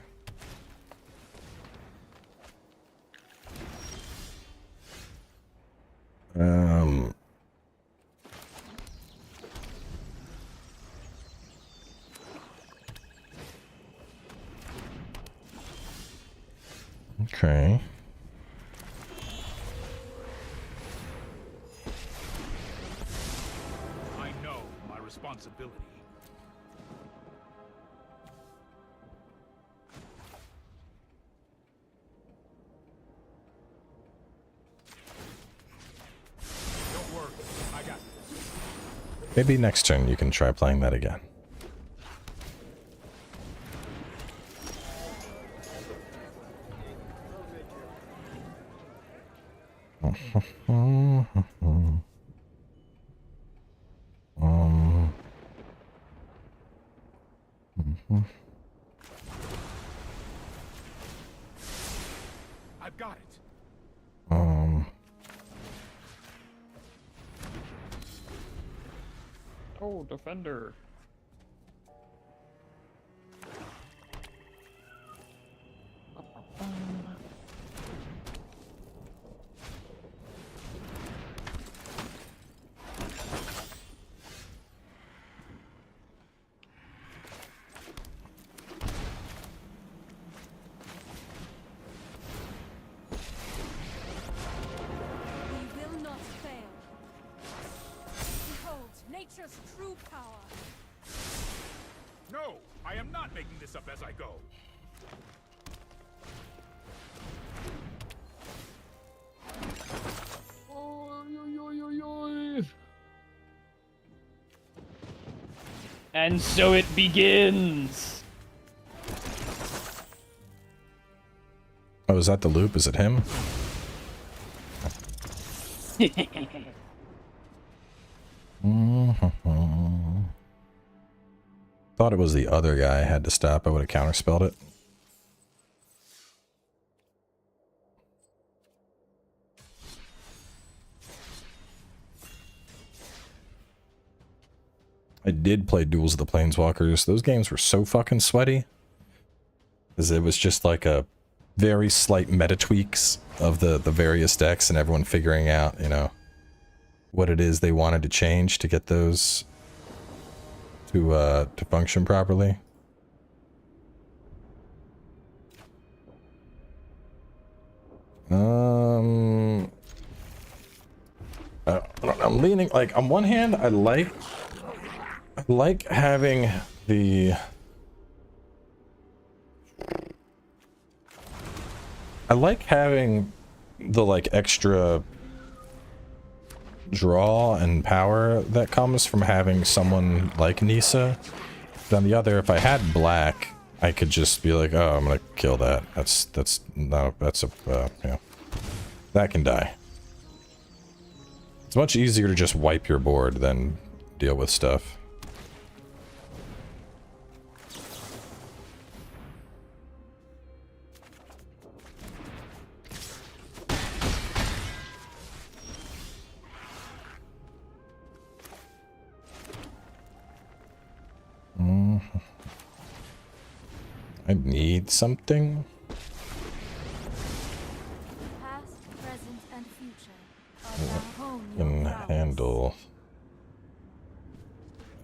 Okay. I know my responsibility. Don't worry, I got this. Maybe next turn you can try playing that again. I've got it. Oh, defender. We will not fail. Behold, nature's true power. No, I am not making this up as I go. And so it begins. Oh, is that the loop? Is it him? Thought it was the other guy I had to stop. I would have counterspelled it. I did play Duels of the Planeswalkers. Those games were so fucking sweaty. Because it was just like a very slight meta tweaks of the various decks and everyone figuring out, you know, what it is they wanted to change to get those to function properly. I'm leaning, like, on one hand, I like having the... I like having the, like, extra draw and power that comes from having someone like Nisa. But on the other, if I had black, I could just be like, oh, I'm gonna kill that. That's yeah. That can die. It's much easier to just wipe your board than deal with stuff. I need something. Past, present, and future are now home Can your prowess. handle.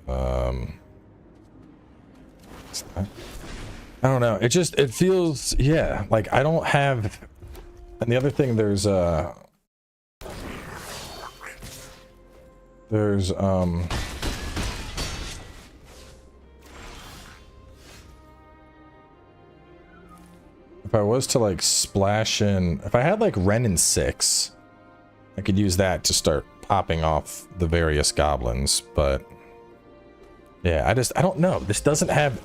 What's that? I don't know. It feels, yeah, like I don't have. And the other thing, there's if I was to like splash in, if I had like Ren and 6, I could use that to start popping off the various goblins, but yeah, I don't know. This doesn't have,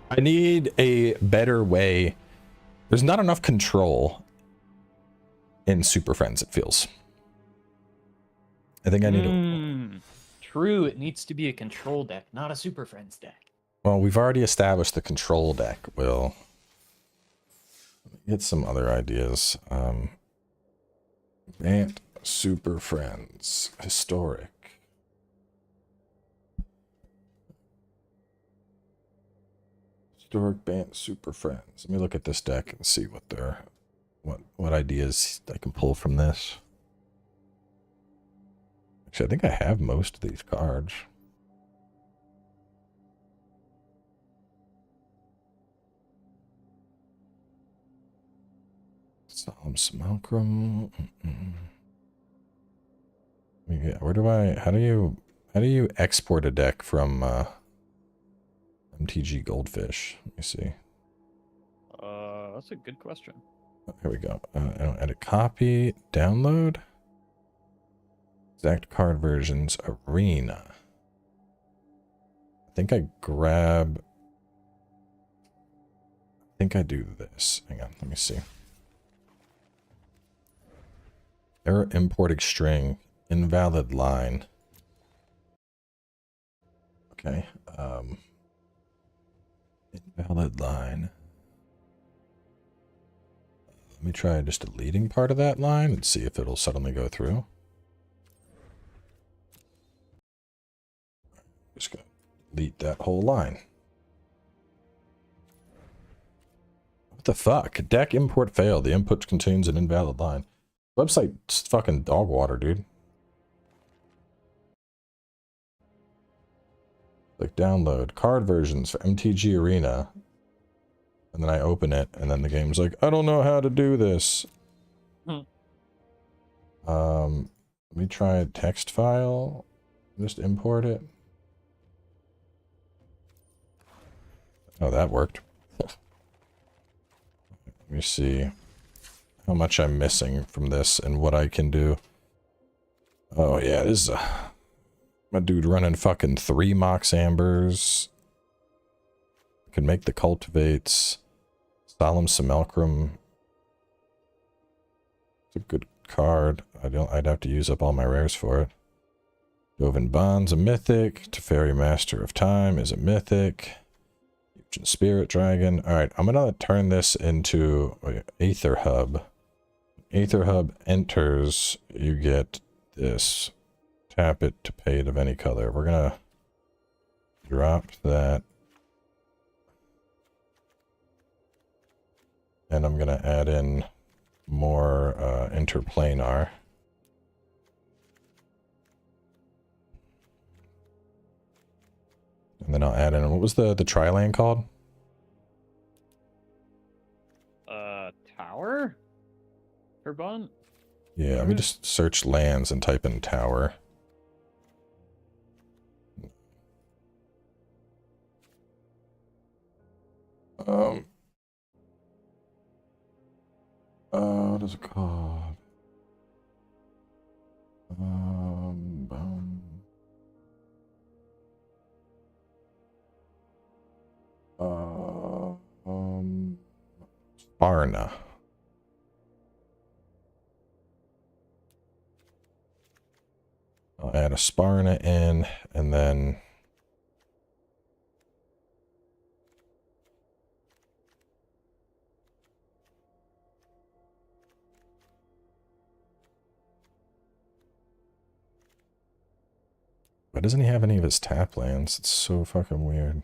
I need a better way. There's not enough control in Superfriends, it feels. I think I need to. True, it needs to be a control deck, not a Super Friends deck. Well, we've already established the control deck. We'll get some other ideas. Bant Super Friends historic. Historic Bant Super Friends. Let me look at this deck and see what they're what ideas I can pull from this. Actually, I think I have most of these cards. Solemn Simulacrum. Yeah, where do I? How do you export a deck from MTG Goldfish? Let me see. That's a good question. Oh, here we go. Edit copy, download. Exact card versions, arena. I think I grab. I think I do this. Hang on, let me see. Error importing string, invalid line. Okay. Invalid line. Let me try just deleting part of that line and see if it'll suddenly go through. Just gonna delete that whole line. What the fuck? Deck import failed. The input contains an invalid line. Website's fucking dog water, dude. Like download card versions for MTG Arena. And then I open it, and then the game's like, I don't know how to do this. Let me try a text file. Just import it. Oh, that worked. Let me see how much I'm missing from this and what I can do. Oh yeah, this is my dude running fucking 3 Mox Ambers. Can make the cultivates. Solemn Simulacrum. It's a good card. I'd have to use up all my rares for it. Joven Bond's a mythic. Teferi Master of Time is a mythic. Ancient Spirit Dragon. Alright, I'm gonna turn this into Aether Hub. Aether Hub enters, you get this. Tap it to pay it of any color. We're gonna drop that. And I'm gonna add in more interplanar. And then I'll add in, what was the tri-lane called? Tower? For Bant? Yeah, let me just search lands and type in tower. What is it called? Sparna. I'll add a Sparna in, and then why doesn't he have any of his tap lands? It's so fucking weird.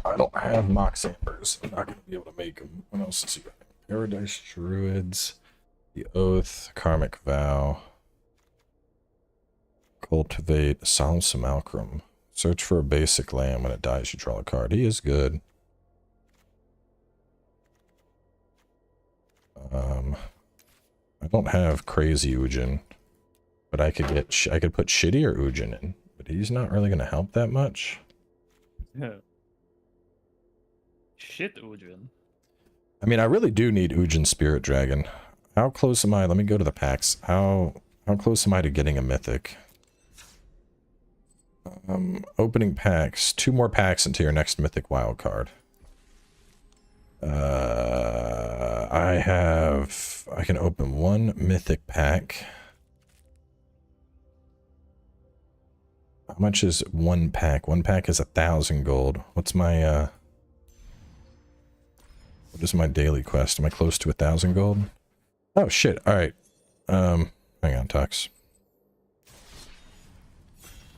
I don't have Mox Ambers. I'm not going to be able to make them. What else is here? Paradise Druids, the Oath, Karmic Vow, Cultivate, Solemn Simulacrum. Search for a basic land. When it dies, you draw a card. He is good. I don't have Crazy Ujin, but I could put shittier Ujin in, but he's not really going to help that much. Shit, Ujin. I mean, I really do need Ujin Spirit Dragon. How close am I? Let me go to the packs. How close am I to getting a mythic? Opening packs. 2 more packs into your next mythic wild card. I can open 1 mythic pack. How much is 1 pack? 1 pack is 1,000 gold. What's my, what is my daily quest? Am I close to 1,000 gold? Oh, shit. Alright. Hang on, Tux.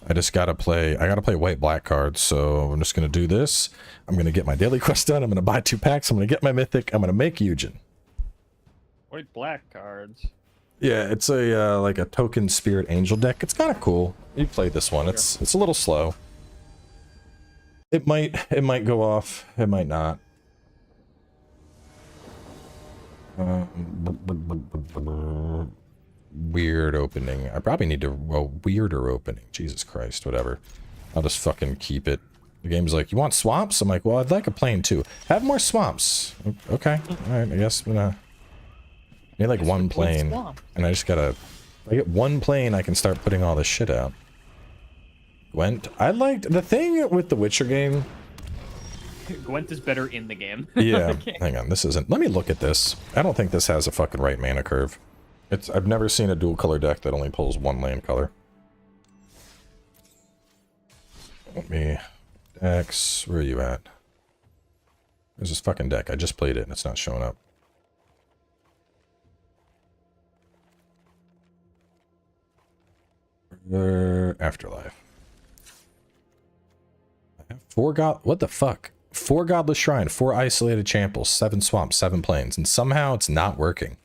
I gotta play white-black cards, so I'm just gonna do this. I'm gonna get my daily quest done, I'm gonna buy 2 packs, I'm gonna get my mythic, I'm gonna make Eugen. White-black cards. Yeah, it's a, like a token spirit angel deck. It's kinda cool. You play this one, it's a little slow. It might go off, it might not. Weird opening. I probably need a weirder opening. Jesus Christ, whatever. I'll just fucking keep it. The game's like, you want swamps? I'm like, well, I'd like a plane too. Have more swamps. Okay. Alright, I guess I'm gonna... I need like 1 plane. And I just gotta... If I get 1 plane, I can start putting all this shit out. Gwent. I liked... The thing with the Witcher game... Gwent is better in the game. Yeah. Okay. Hang on, this isn't... Let me look at this. I don't think this has a fucking right mana curve. I've never seen a dual color deck that only pulls 1 land color. Let me... Dex, where are you at? There's this fucking deck. I just played it and it's not showing up. Afterlife. I have 4 what the fuck? 4 Godless Shrine, 4 Isolated Champels, 7 Swamps, 7 Plains, and somehow it's not working.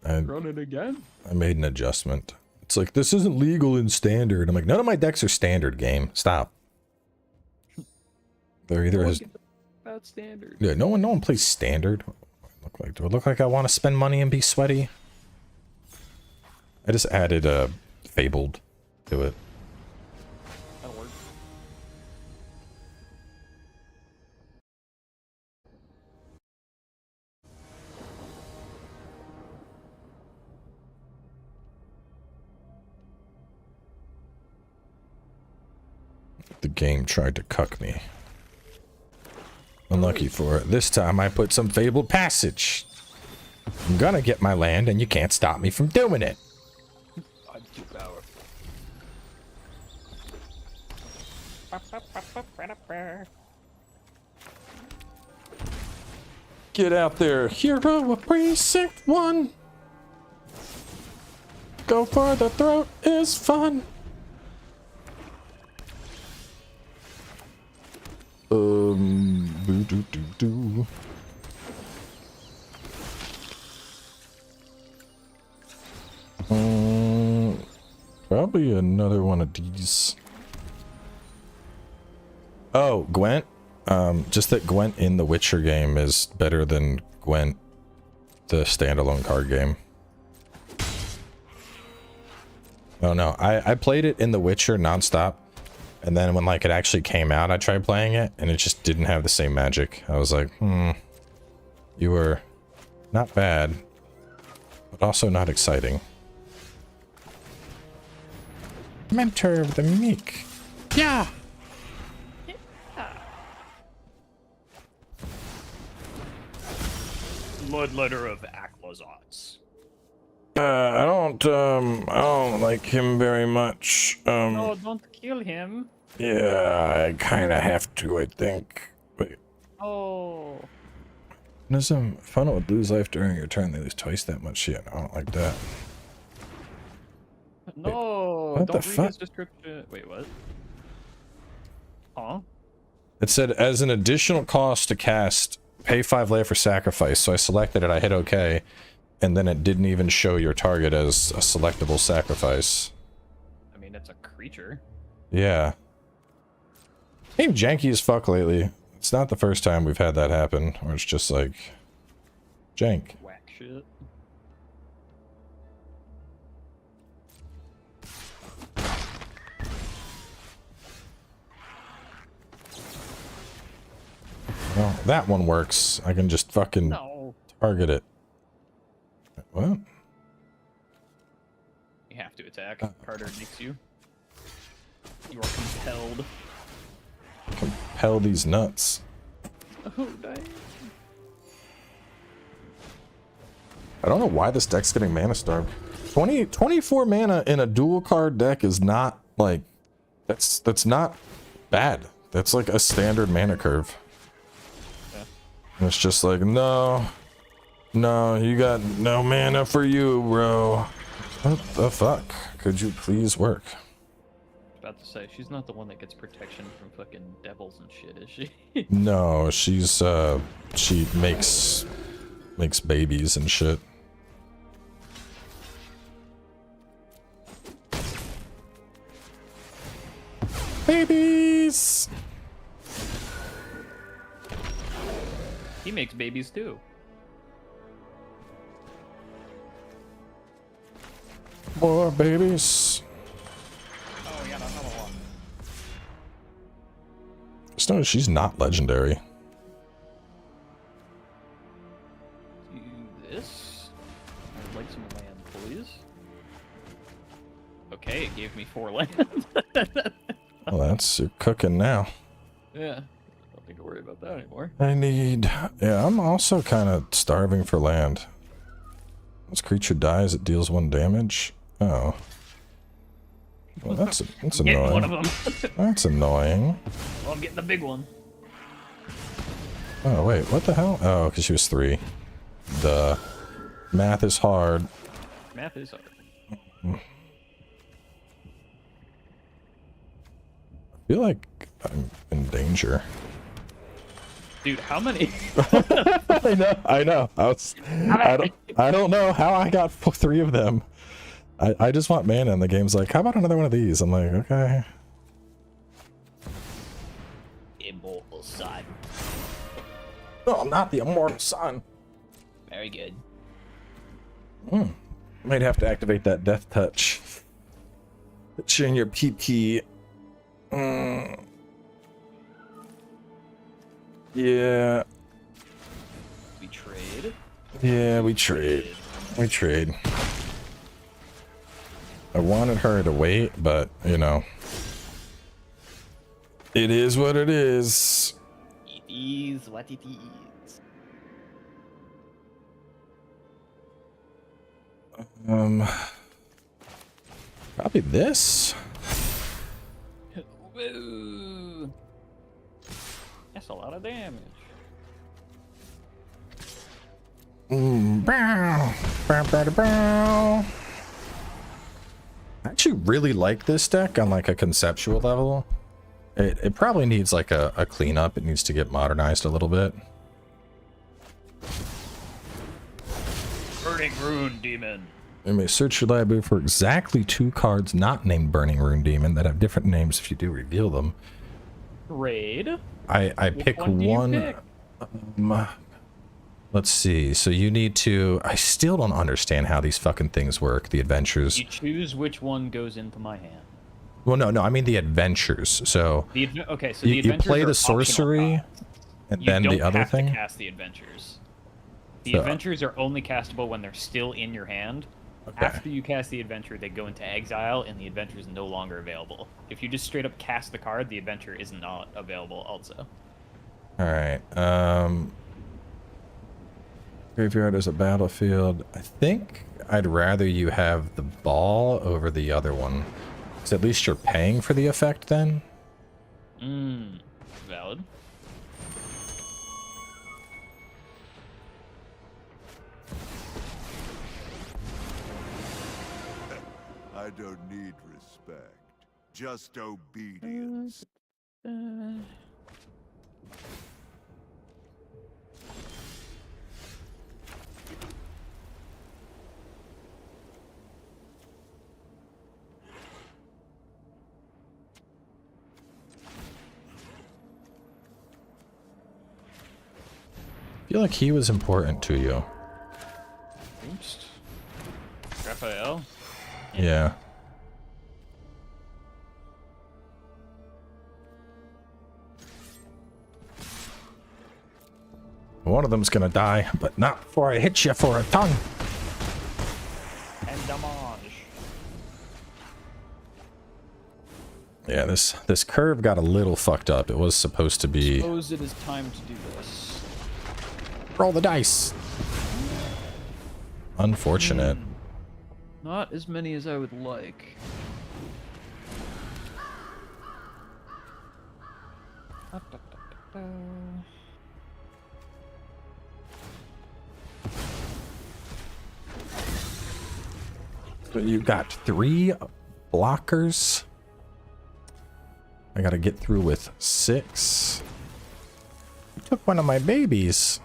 Run it again? I made an adjustment. It's like, this isn't legal in standard. I'm like, none of my decks are standard, game. Stop. They're either as... About standard. Yeah, no one plays standard. Do I look like I want to spend money and be sweaty? I just added Fabled to it. That'll work. The game tried to cuck me. Unlucky for it. This time I put some Fabled Passage. I'm gonna get my land and you can't stop me from doing it. I'm too powerful. Get out there, hero of Precinct 1. Go for the throat is fun. Boo doo doo doo. Probably another one of these. Oh, Gwent. Just that Gwent in the Witcher game is better than Gwent, the standalone card game. Oh no, I played it in the Witcher nonstop. And then when like it actually came out, I tried playing it and it just didn't have the same magic. I was like, you were not bad, but also not exciting. Mentor of the meek. Yeah. Bloodletter of Aclazotz. I don't like him very much. No, don't kill him. Yeah, I kind of have to, I think. Wait. Oh. When some opponent would lose life during your turn, they lose twice that much shit. I don't like that. No, what don't the read fuck? his description. Wait, what? Huh? It said, as an additional cost to cast, pay 5 life for sacrifice. So I selected it, I hit OK, and then it didn't even show your target as a selectable sacrifice. I mean, it's a creature. Yeah. Game janky as fuck lately. It's not the first time we've had that happen, where it's just like jank. Whack shit. Well, that one works. I can just fucking No. target it. What? You have to attack. Carter makes you. You are compelled. Compel these nuts. Oh, dang. I don't know why this deck's getting mana starved. 24 mana in a dual card deck is not like that's not bad. That's like a standard mana curve. Yeah. And it's just like, no, you got no mana for you, bro. What the fuck? Could you please work? About to say, she's not the one that gets protection from fucking devils and shit, is she? No, she's she makes babies and shit. Babies. He makes babies too. More babies. Oh, we got another one. Just notice she's not legendary. Do this. I'd like some land, please. Okay, it gave me 4 land. Well, that's you're cooking now. Yeah, don't need to worry about that anymore. Yeah, I'm also kind of starving for land. This creature dies, it deals 1 damage. Oh. Well, that's Getting annoying. one of them. That's annoying. Well, I'm getting the big one. Oh, wait, what the hell? Oh, because she was 3. Duh. Math is hard. Math is hard. I feel like I'm in danger. Dude, how many? I know. I don't know how I got 3 of them. I just want mana, and the game's like, how about another one of these? I'm like, okay. Immortal Sun. No, not the immortal sun. Very good. Might have to activate that death touch. Put you in your PP. Yeah. We trade. Yeah, we trade. We trade. I wanted her to wait, but, you know. It is what it is. It is what it is. Probably this. Woo. That's a lot of damage. Bow. Bow, bow, bow. I actually really like this deck on like a conceptual level. It probably needs like a cleanup. It needs to get modernized a little bit. Burning Rune Demon. You may search your library for exactly 2 cards not named Burning Rune Demon that have different names if you do reveal them. Raid. I pick one do you one. pick? Let's see. So you need to. I still don't understand how these fucking things work. The adventures. You choose which one goes into my hand. Well, no. I mean the adventures. So Okay, so you, the you adventures play are the optional sorcery, cards. and You then don't the other have thing. to cast the adventures. The So- adventures are only castable when they're still in your hand. Okay. After you cast the adventure, they go into exile, and the adventure is no longer available. If you just straight up cast the card, the adventure is not available also. All right. Graveyard is a battlefield. I think I'd rather you have the ball over the other one. Because at least you're paying for the effect then. Valid. don't need respect, just obedience. I feel like he was important to you. Oops. Raphael? Yeah. One of them's gonna die, but not before I hit you for a tongue. And damage. Yeah, this curve got a little fucked up. It was supposed to be... Suppose it is time to do this. Roll the dice. Unfortunate. Not as many as I would like. So you got 3 blockers. I gotta get through with 6. You took one of my babies.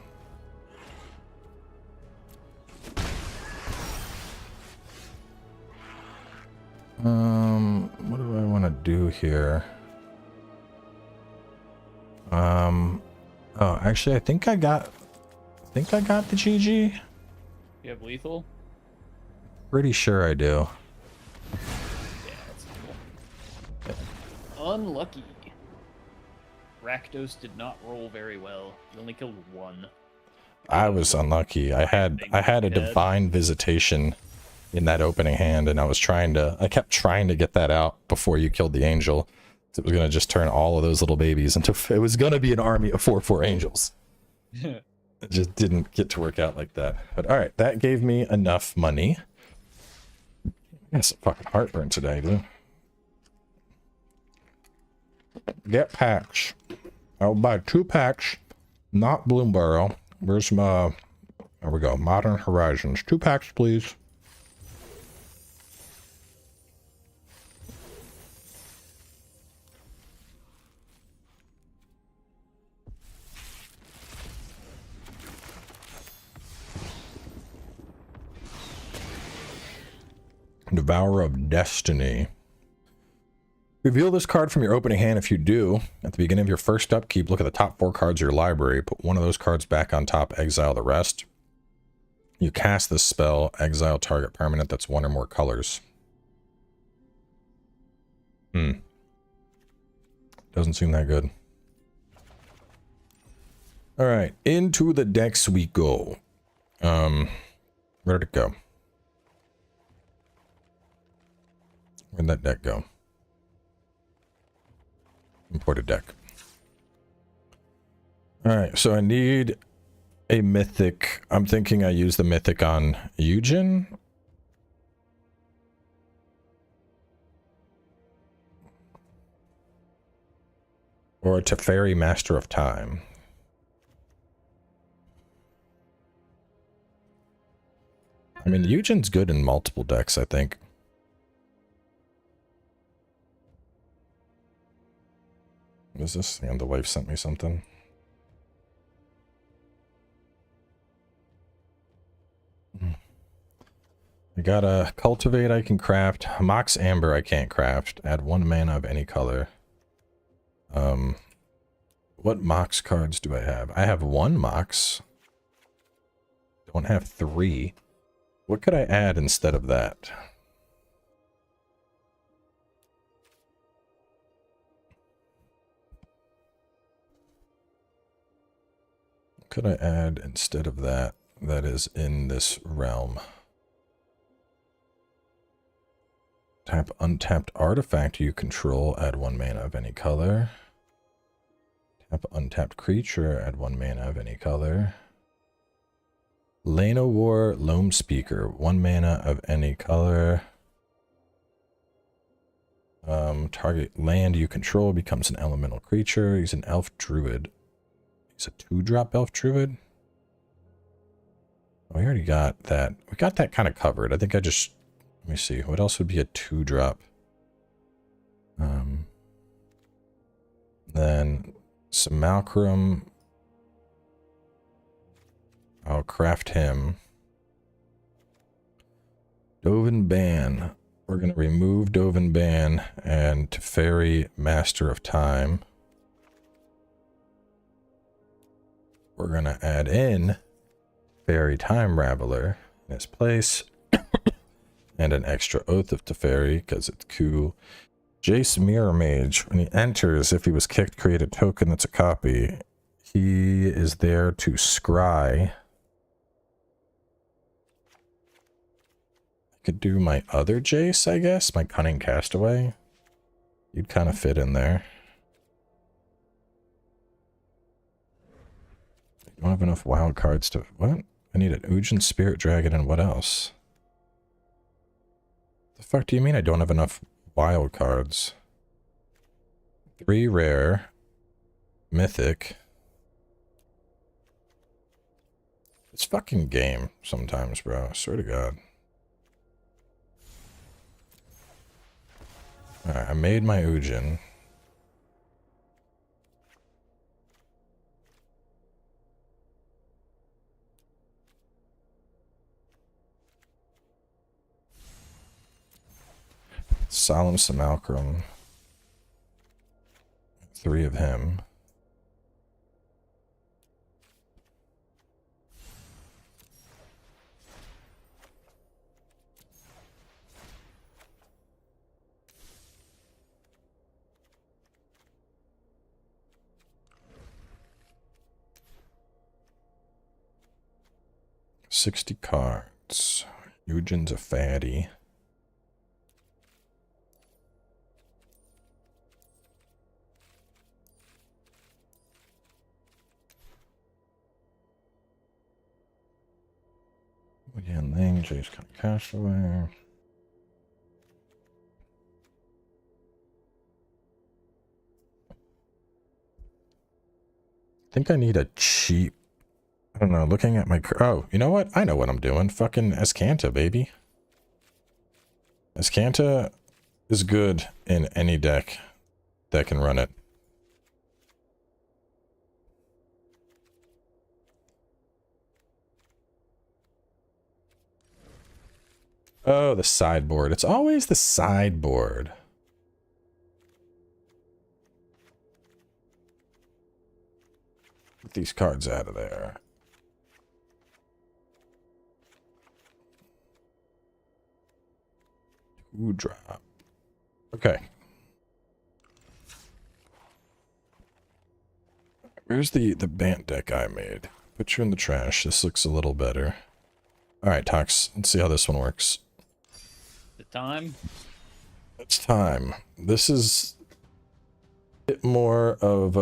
What do I want to do here? Oh, actually, I think I got the GG. You have lethal? Pretty sure I do. Yeah, that's cool. Unlucky. Rakdos did not roll very well. He only killed 1. I was unlucky. I had a divine visitation in that opening hand, and I kept trying to get that out before you killed the angel. It was gonna just turn all of those little babies into, it was gonna be an army of 4/4 angels. It just didn't get to work out like that. But all right, that gave me enough money. I got some fucking heartburn today, dude. Get packs. I'll buy 2 packs, not Bloomburrow. Where's my... There we go. Modern Horizons. 2 packs, please. Devourer of Destiny. Reveal this card from your opening hand. If you do, at the beginning of your first upkeep, look at the top 4 cards of your library. Put one of those cards back on top, exile the rest. You cast this spell, exile target permanent that's 1 or more colors. Doesn't seem that good. Alright, into the decks we go. Where'd it go? Where'd that deck go? Imported deck. Alright, so I need a mythic. I'm thinking I use the mythic on Eugen. Or Teferi, Master of Time. I mean, Eugen's good in multiple decks, I think. What is this? And the wife sent me something. I got a Cultivate I can craft. Mox Amber I can't craft. Add 1 mana of any color. What Mox cards do I have? I have 1 Mox. Don't have 3. What could I add instead of that? Could I add instead of that is in this realm? Tap untapped artifact you control, add 1 mana of any color. Tap untapped creature, add 1 mana of any color. Lane of War, Loam Speaker, 1 mana of any color. Target land you control becomes an elemental creature. He's an elf druid. He's a 2-drop elf druid. Oh, we already got that. We got that kind of covered. I think I just Let me see. What else would be a 2-drop? Then Simulacrum. I'll craft him. Dovin Ban. We're going to remove Dovin Ban and Teferi Master of Time. We're going to add in Fairy Time Raveler in its place. And an extra Oath of Teferi because it's cool. Jace Mirror Mage. When he enters, if he was kicked, create a token that's a copy. He is there to scry. I could do my other Jace, I guess. My Cunning Castaway. You'd kind of fit in there. I don't have enough wild cards to... What? I need an Ujin Spirit Dragon and what else? The fuck do you mean I don't have enough wild cards? 3 rare. Mythic. It's fucking game sometimes, bro. I swear to God. Alright, I made my Ujin. Solemn Simulacrum. 3 of him. $60 cards. Eugen's a fatty. Again, Ling, Jay's kind of Castaway. I think I need a cheap. I don't know, looking at my... Oh, you know what? I know what I'm doing. Fucking Escanta, baby. Escanta is good in any deck that can run it. Oh, the sideboard. It's always the sideboard. Get these cards out of there. Ooh, drop. Okay. Where's the Bant deck I made? Put you in the trash. This looks a little better. Alright, Tox. Let's see how this one works. The time? It's time. This is a bit more of,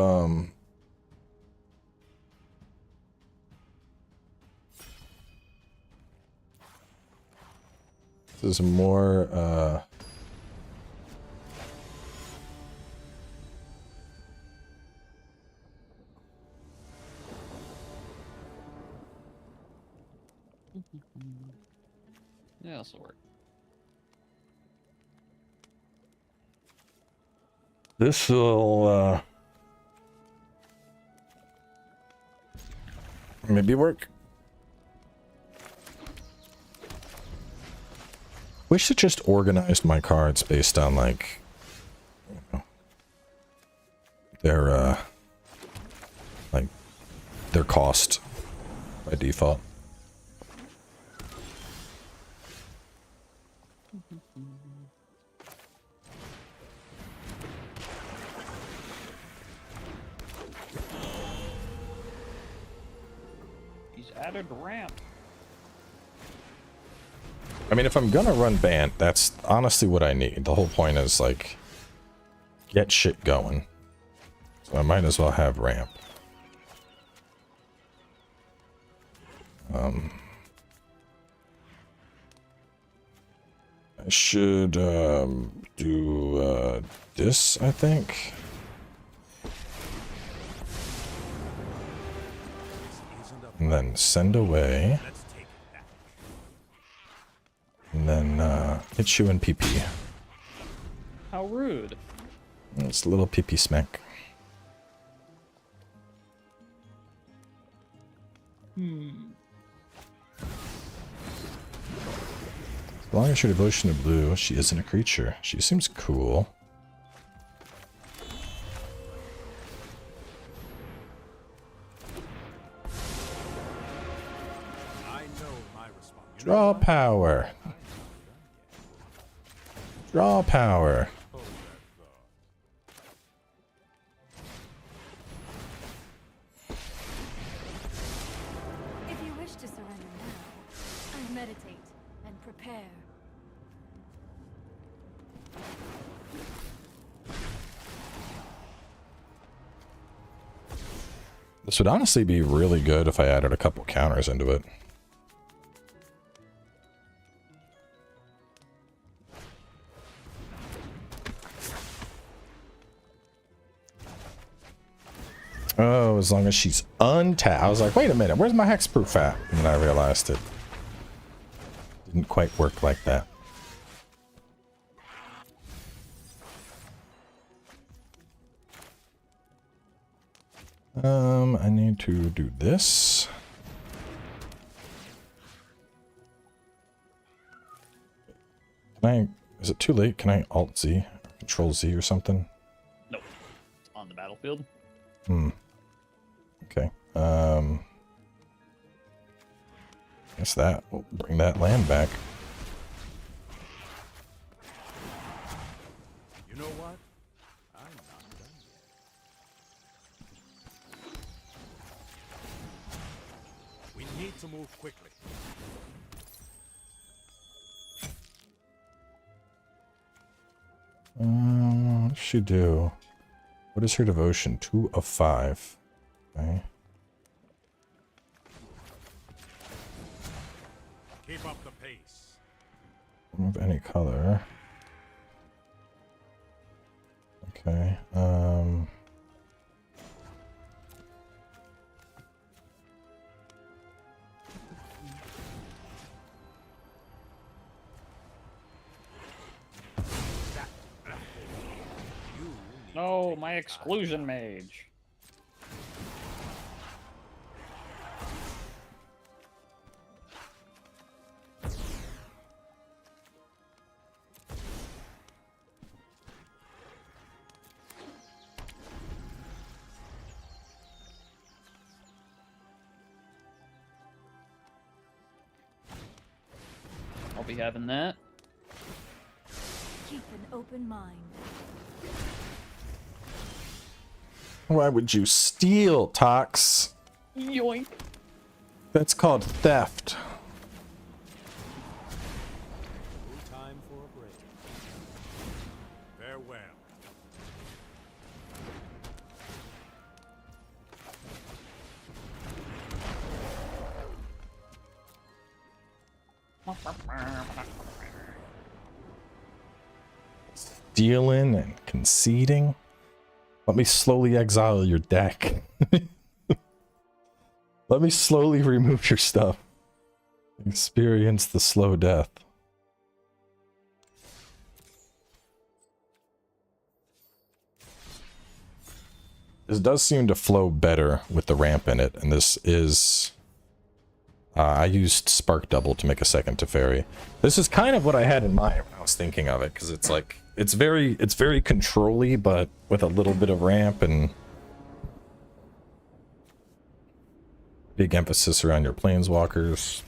this is more, Yeah, this'll work. this will, maybe work. Wish it just organized my cards based on, like, you know, their cost by default. He's added ramp. I mean, if I'm gonna run Bant, that's honestly what I need. The whole point is, like, get shit going. So I might as well have ramp. I should do this, I think. And then send away. And and then hit you in PP. How rude. It's a little PP smack. As long as your devotion to blue, she isn't a creature. She seems cool. Draw power. Draw power. If you wish to surrender now, I meditate and prepare. This would honestly be really good if I added a couple counters into it. Oh, as long as she's untapped. I was like, wait a minute, where's my hexproof at? And then I realized it didn't quite work like that. I need to do this. Can I, is it too late? Can I Alt Z, Control Z or something? Nope. It's on the battlefield. Okay. Guess that will bring that land back. You know what? I'm not done yet. We need to move quickly. What does she do? What is her devotion? 2 of 5. Okay. Keep up the pace. Of any color. Okay. No, my exclusion mage. I'll be having that. Keep an open mind. Why would you steal, Tox? Yoink. That's called theft. No time for a break. Farewell. Stealing and conceding? Let me slowly exile your deck. Let me slowly remove your stuff. Experience the slow death. This does seem to flow better with the ramp in it, and this is... I used Spark Double to make a second Teferi. This is kind of what I had in mind when I was thinking of it, because it's like... It's very control-y, but with a little bit of ramp and... big emphasis around your planeswalkers.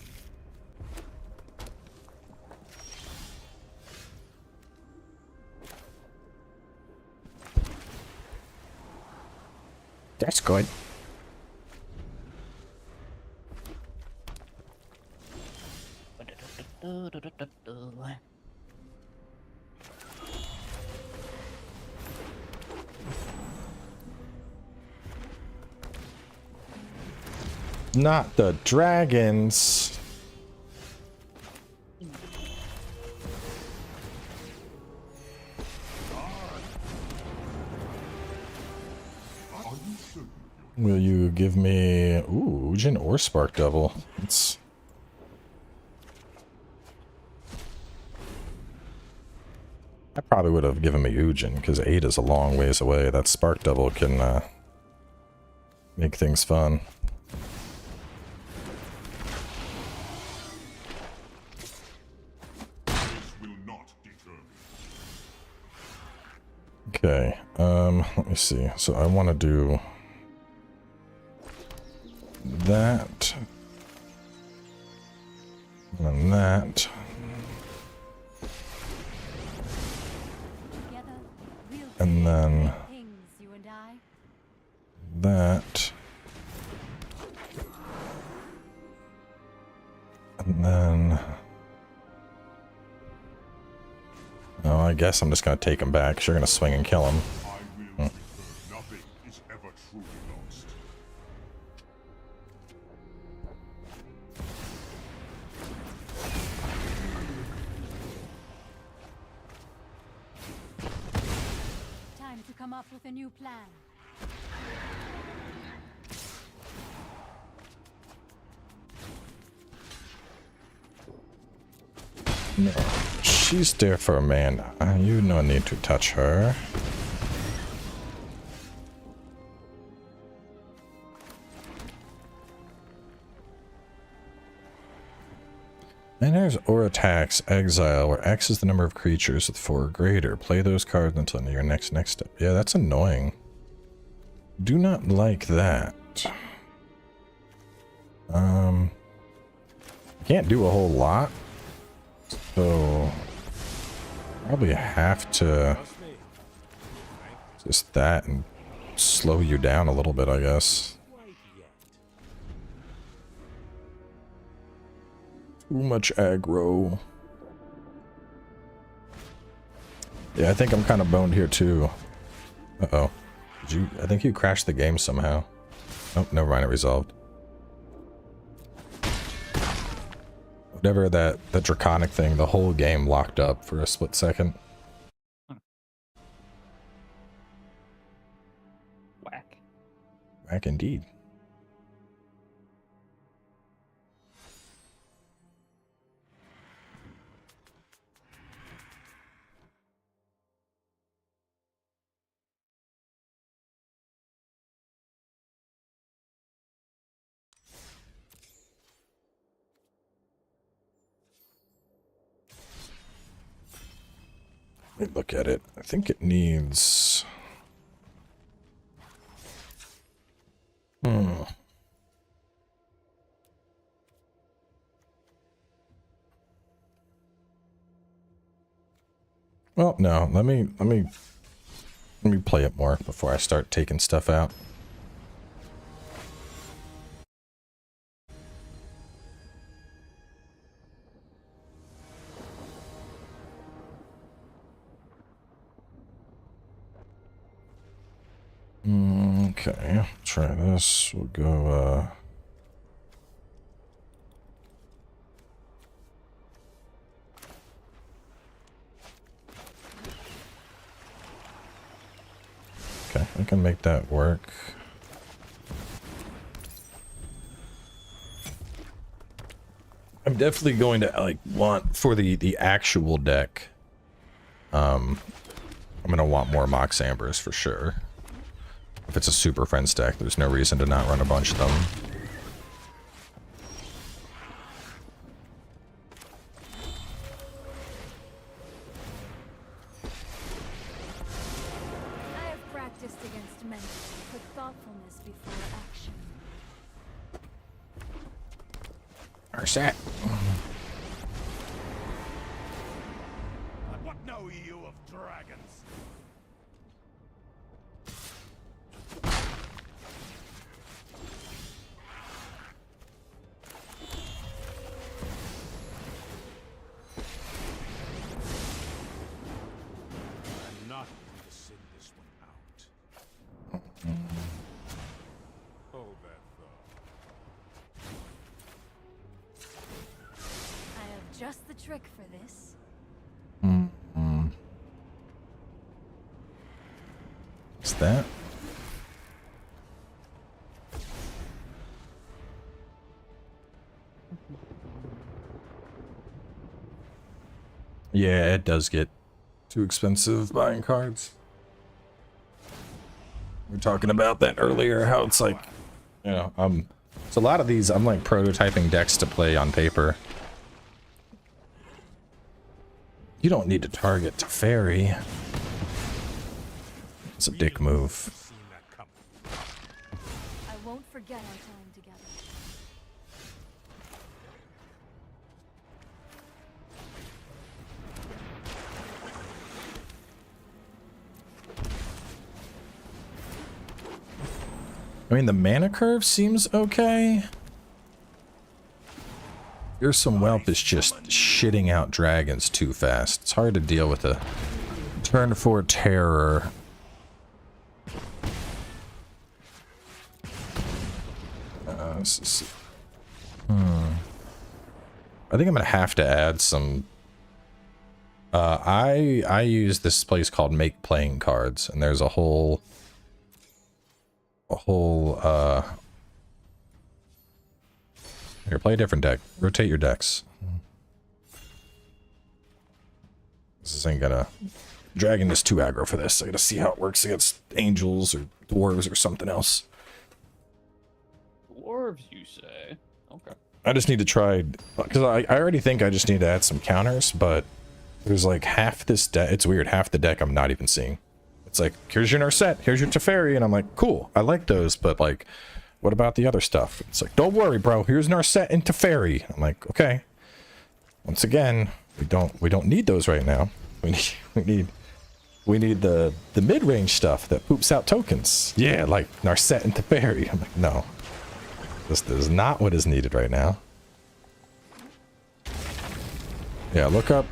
That's good. Not the dragons. Will you give me Ujin or Spark Double? It's I probably would have given him a Eugen, because 8 is a long ways away. That Spark Double can make things fun. Okay, let me see. So I want to do that, and that. And then that. And then... Oh, I guess I'm just gonna take him back, 'cause you're gonna swing and kill him. Nothing is ever truly lost. Time to come up with a new plan. No, she's there for a man. You no need to touch her. And there's Aura Tax Exile, where X is the number of creatures with 4 or greater. Play those cards until your next step. Yeah, that's annoying. Do not like that. Can't do a whole lot. So probably have to just that and slow you down a little bit, I guess. Too much aggro. Yeah, I think I'm kind of boned here too. Uh-oh. I think you crashed the game somehow. Oh, never mind, it resolved. Whatever that draconic thing, the whole game locked up for a split second. Whack. Whack indeed. Let me look at it. I think it needs... Well, no. Let me play it more before I start taking stuff out. Okay, try this. We'll go, okay, I can make that work. I'm definitely going to, like, want, for the actual deck, I'm gonna want more Mox Ambers for sure. If it's a Super Friends deck, there's no reason to not run a bunch of them. I have practiced against men. Put thoughtfulness before action. Arset. What know you of dragons? I'm not going to send this one out. Hold that thought. I have just the trick for this. What's that? Yeah, it does get Too expensive buying cards. We were talking about that earlier, how it's like, you know, so a lot of these I'm like prototyping decks to play on paper. You don't need to target Teferi. It's a dick move. I won't forget our time together. I mean, the mana curve seems okay. Here's some whelp is just shitting out dragons too fast. It's hard to deal with a turn 4 terror. I think I'm gonna have to add some. I use this place called Make Playing Cards, and there's a whole here, play a different deck. Rotate your decks. This ain't gonna... Dragon is too aggro for this. I gotta see how it works against angels or dwarves or something else. Dwarves, you say? Okay. I just need to try... Because I already think I just need to add some counters, but there's like half this deck... It's weird. Half the deck I'm not even seeing. It's like, here's your Narset, here's your Teferi, and I'm like, cool, I like those, but like, what about the other stuff? It's like, don't worry, bro, here's Narset and Teferi. I'm like, okay. Once again, we don't need those right now. We need the mid-range stuff that poops out tokens. Yeah, like Narset and Teferi. I'm like, no. This is not what is needed right now. Yeah, look up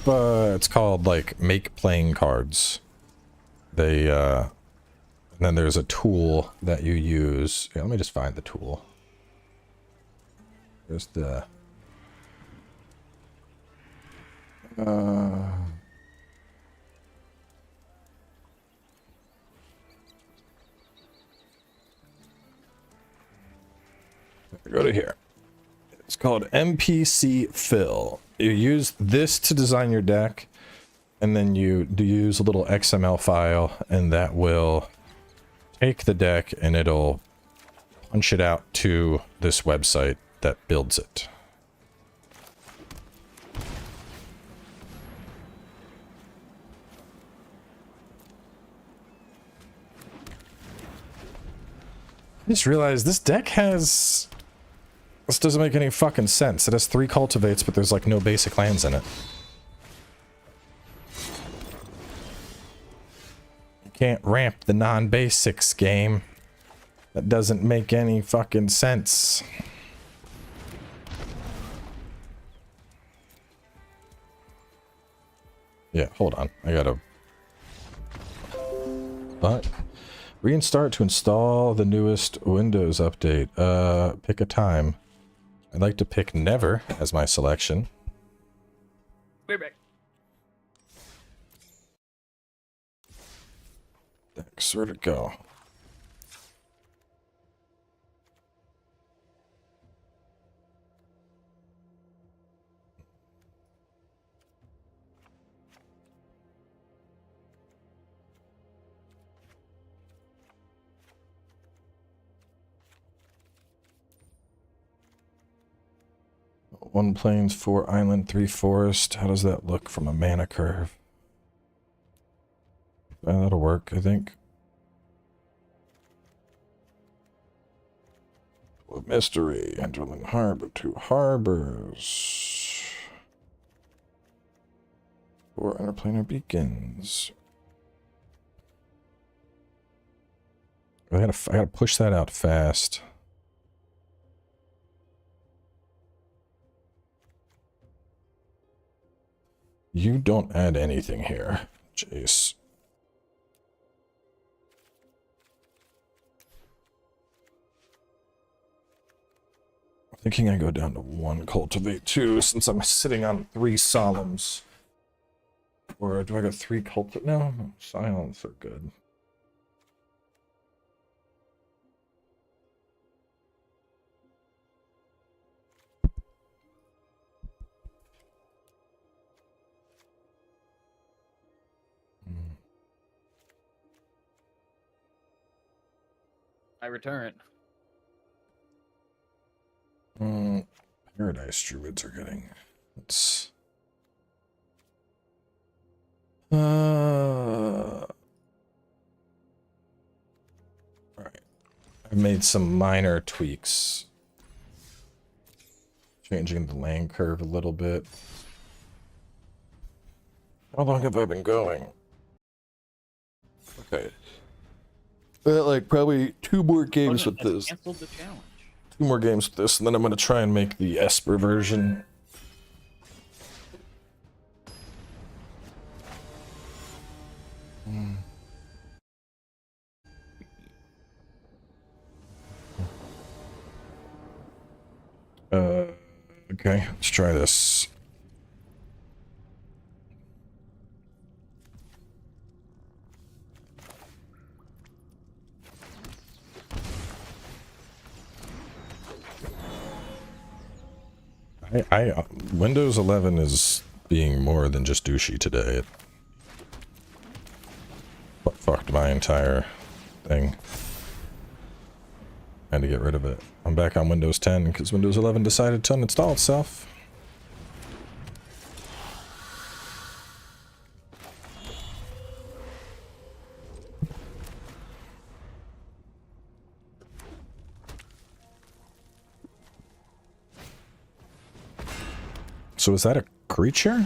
it's called like Make Playing Cards. They and then there's a tool that you use. Yeah, let me just find the tool. There's the go to here. It's called MPC Fill. You use this to design your deck, and then you use a little XML file, and that will take the deck and it'll punch it out to this website that builds it. I just realized this deck has... This doesn't make any fucking sense. It has 3 cultivates, but there's like no basic lands in it. You can't ramp the non-basics game. That doesn't make any fucking sense. Yeah, hold on. I gotta... But... Reinstart to install the newest Windows update. Pick a time. I'd like to pick never as my selection. We're back. Thanks. Where'd it go? One plains, 4 island, 3 forest. How does that look from a mana curve? That'll work, I think. Mystery, Enderling Harbor, 2 harbors. 4 interplanar beacons. I gotta push that out fast. You don't add anything here, Jace. I'm thinking I go down to 1 cultivate too, since I'm sitting on 3 solemns. Or do I got 3 cultivate? No, silence are good. I return. Paradise Druids are getting. Let's. Alright. I've made some minor tweaks. Changing the land curve a little bit. How long have I been going? Okay. Like probably 2 more games with this. Canceled the challenge. 2 more games with this, and then I'm gonna try and make the Esper version. Okay, let's try this. Windows 11 is being more than just douchey today. It fucked my entire thing. I had to get rid of it. I'm back on Windows 10 because Windows 11 decided to uninstall itself. So is that a creature?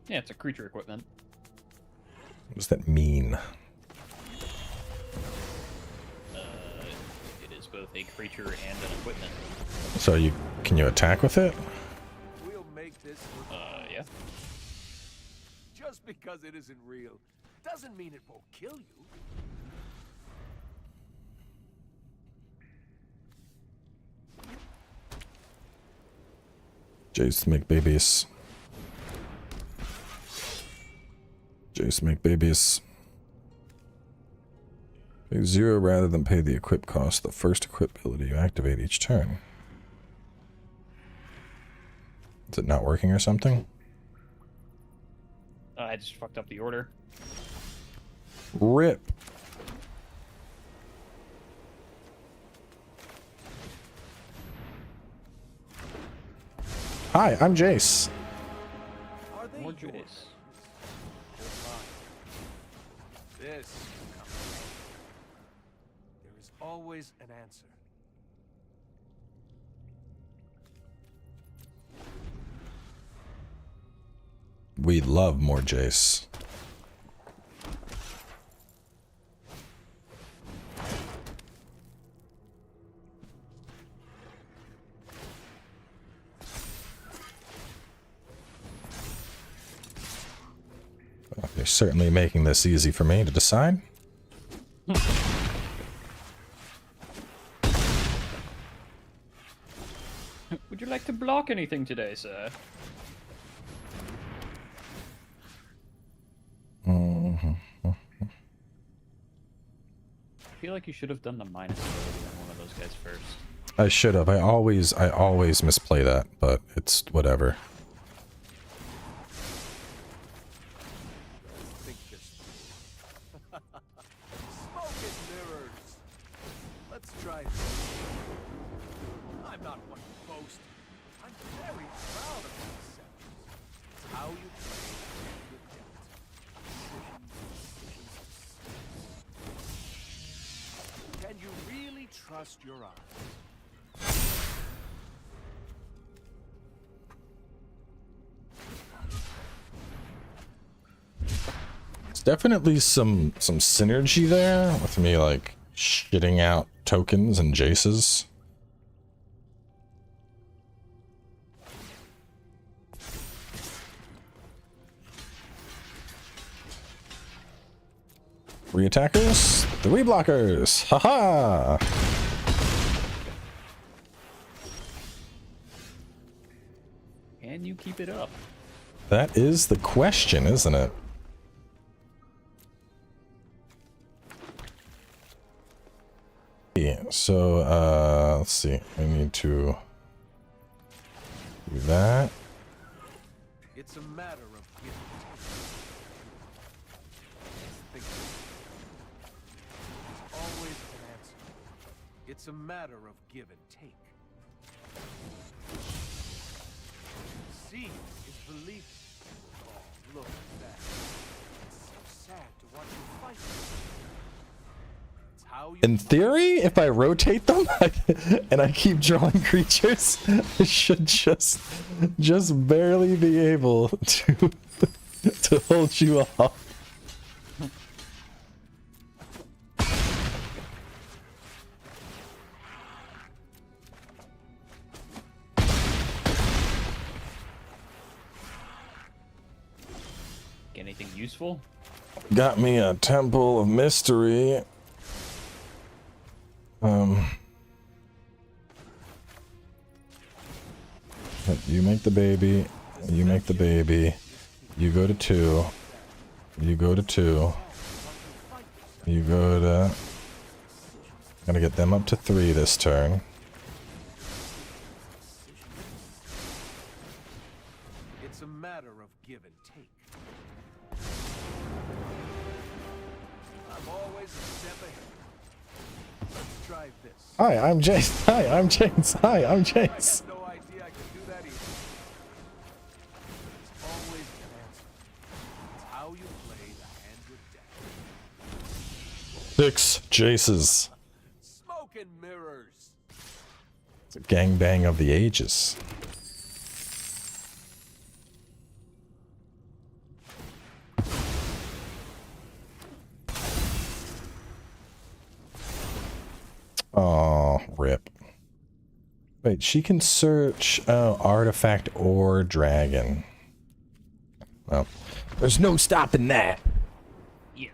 Yeah, it's a creature equipment. What does that mean? It is both a creature and an equipment. So can you attack with it? We'll make this look Yeah. just because it isn't real doesn't mean it won't kill you. Jace make babies. Jace make babies. Pay 0 rather than pay the equip cost. The first equip ability you activate each turn. Is it not working or something? I just fucked up the order. RIP. Hi, I'm Jace. Are they More yours? Jace. Or mine? This will come. There is always an answer. We love more Jace. You're certainly making this easy for me to decide. Would you like to block anything today, sir? I feel like you should have done the minus ability on one of those guys first. I should have. I always misplay that, but it's whatever. Think this. Smoke and mirrors. Let's try this. I'm not one to boast. I'm very proud of myself. It's how you play and you adapt. Can you really trust your eyes? There's definitely some synergy there with me like shitting out tokens and Jaces. Three attackers, 3 blockers. Haha. Can you keep it up? That is the question, isn't it? Yeah, so let's see. I need to do that. It's a matter of give and take. Think. There's always an It's a matter of give and take. Seeing is believing. Oh, look at that. It's so sad to watch you fight. It's how you In theory, if I rotate them and I keep drawing creatures, I should just barely be able to to hold you off. Anything useful? Got me a Temple of Mystery. You make the baby. You make the baby. You go to 2. You go to 2. You go to... Gonna get them up to 3 this turn. It's a matter of give and take. I'm always a step ahead. Let's try this. Hi, I'm Jace. Hi, I'm Jace. Hi, I'm Jace. I had no idea I could do that either. There's always an answer. It's how you play the hand you're dealt. 6 Jaces. Smoke and mirrors. It's a gangbang of the ages. Oh, rip. Wait, she can search artifact or dragon. Well, there's no stopping that. Yeah.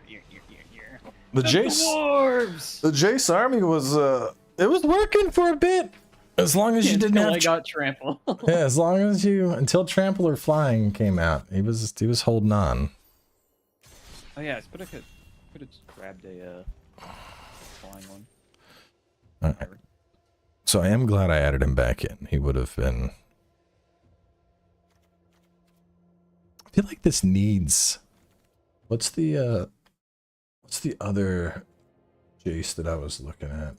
The Jace, Dwarves! the Jace army was it was working for a bit. As long as you didn't Until have I got trample. yeah, as long as you until Trampler Flying came out, he was holding on. Oh yeah, I could have grabbed a flying one. Alright. So I am glad I added him back in. He would have been. I feel like this needs. What's the other Jace that I was looking at?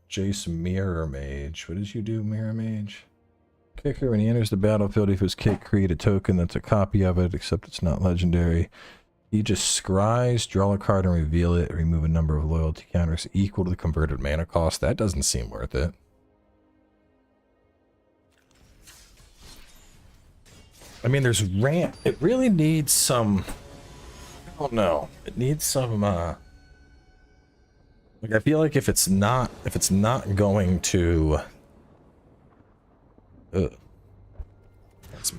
Jace Mirror Mage. What did you do, Mirror Mage? Kicker, when he enters the battlefield, if his kit, create a token that's a copy of it, except it's not legendary. You just scries, draw a card and reveal it, remove a number of loyalty counters equal to the converted mana cost. That doesn't seem worth it. I mean, there's rant. It really needs some... I don't know. It needs some, like, I feel like if it's not going to... That's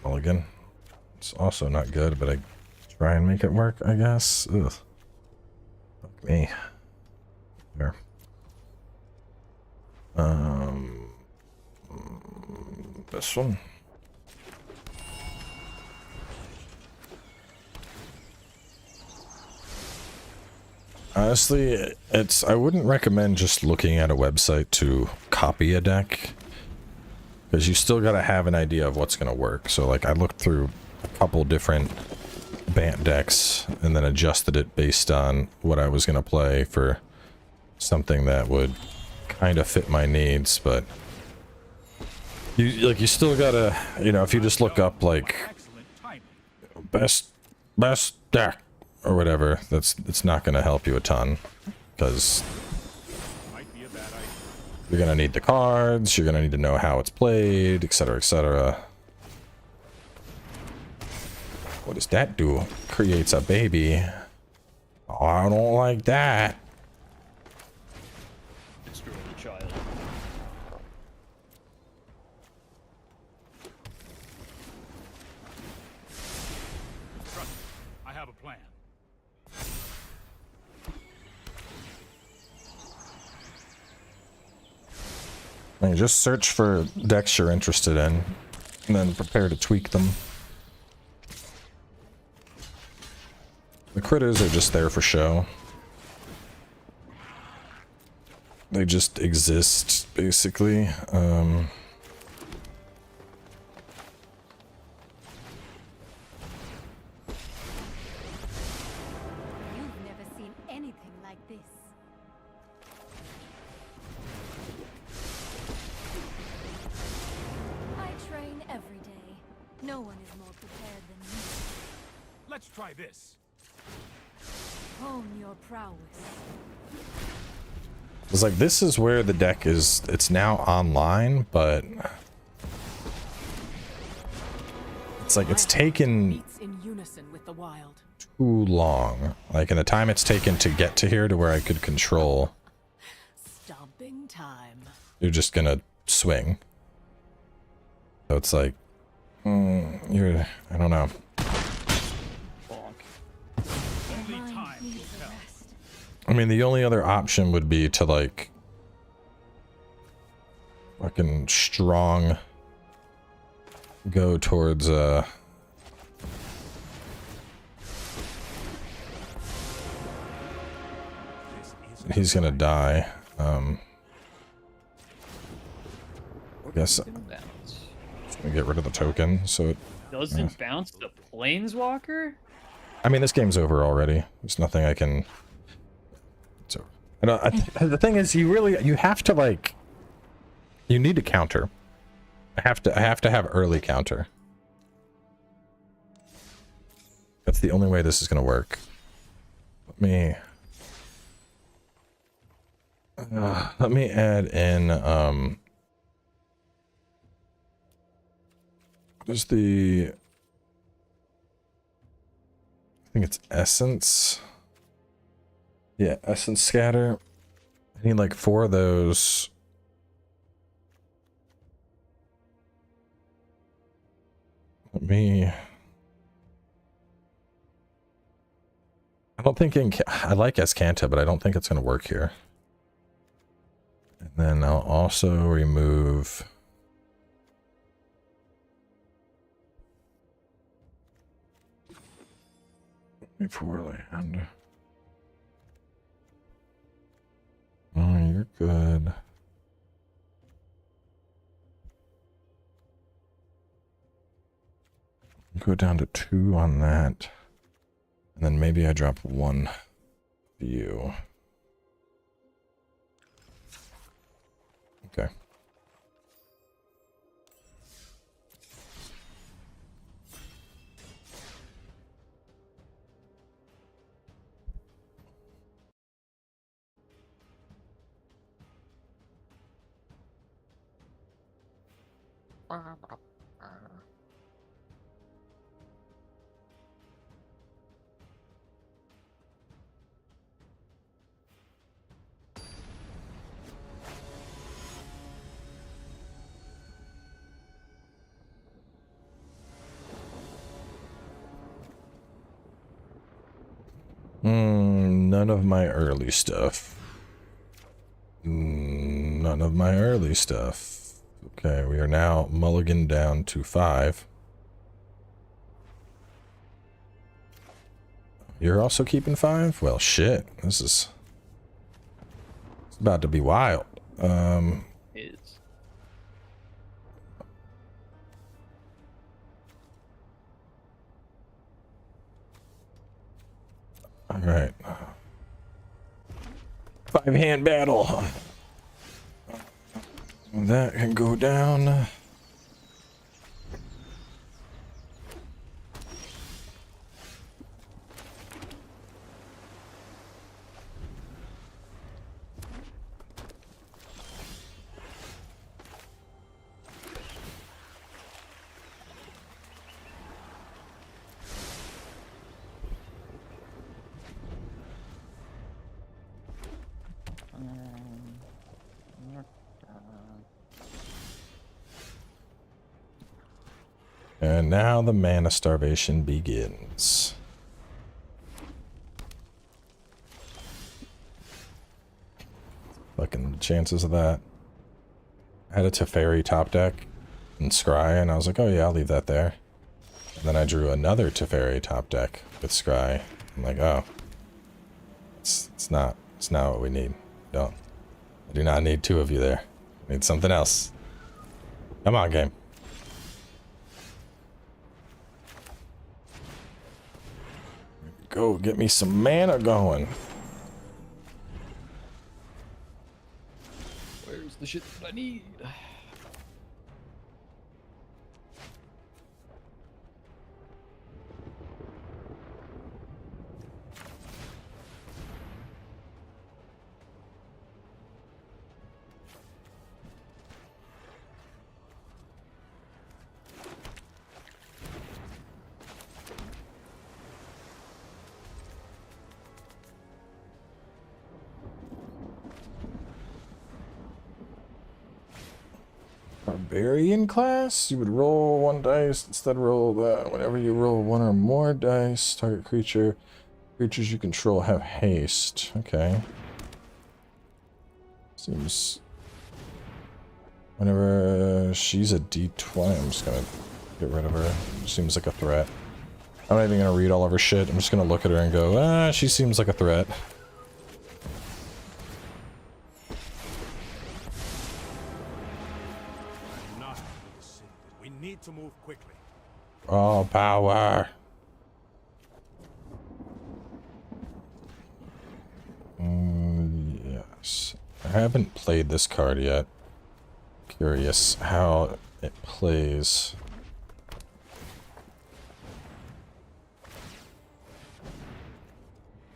mulligan. It's also not good, but I try and make it work, I guess. Ugh. Fuck me. There. This one. Honestly, I wouldn't recommend just looking at a website to copy a deck, because you still gotta have an idea of what's gonna work. So like I looked through a couple different Bant decks and then adjusted it based on what I was gonna play for something that would kind of fit my needs, but you still gotta, you know, if you just look up like best deck or whatever, it's not gonna help you a ton, because you're gonna need the cards, you're gonna need to know how it's played, etc, etc. What does that do? Creates a baby. Oh, I don't like that. Destroy the child. Trust me, I have a plan. And just search for decks you're interested in, and then prepare to tweak them. The critters are just there for show. They just exist, basically. You've never seen anything try this. Hone your prowess. It's like, this is where the deck is, it's now online, but it's like it's taken Beats in unison with the wild. too long. Like, in the time it's taken to get to here to where I could control, Stomping time. you're just gonna swing. So it's like, you're, I don't know. Bonk. Only Mind time will needs a tell. rest. I mean, the only other option would be to, like, fucking strong go towards, he's gonna die. I guess I'm Bounce. gonna get rid of the token, so it, Doesn't bounce the planeswalker? I mean, this game's over already. There's nothing I can, it's over. The thing is, you have to, like, you need to counter. I have to have early counter. That's the only way this is gonna work. Let me add in there's the, I think it's essence. Yeah, essence scatter. I need like 4 of those. I don't think I like Escanta, but I don't think it's going to work here. And then I'll also remove before land. Oh, you're good. Go down to 2 on that. And then maybe I drop 1 for you. Okay. None of my early stuff. None of my early stuff. Okay, we are now mulligan down to 5. You're also keeping 5? Well, shit. This is... It's about to be wild. Is. Alright. 5-hand battle. That can go down. And now the mana starvation begins. Fucking chances of that. I had a Teferi top deck and Scry, and I was like, oh yeah, I'll leave that there. And then I drew another Teferi top deck with Scry. I'm like, oh, it's not what we need. I do not need 2 of you there. I need something else. Come on, game. Go get me some mana going. Where's the shit that I need? Barbarian class, you would roll 1 dice, instead roll that. Whenever you roll 1 or more dice, target creatures you control have haste. Okay. Seems... Whenever she's a D20, I'm just gonna get rid of her. Seems like a threat. I'm not even gonna read all of her shit. I'm just gonna look at her and go, ah, she seems like a threat. We need to move quickly. All power. Yes. I haven't played this card yet. Curious how it plays.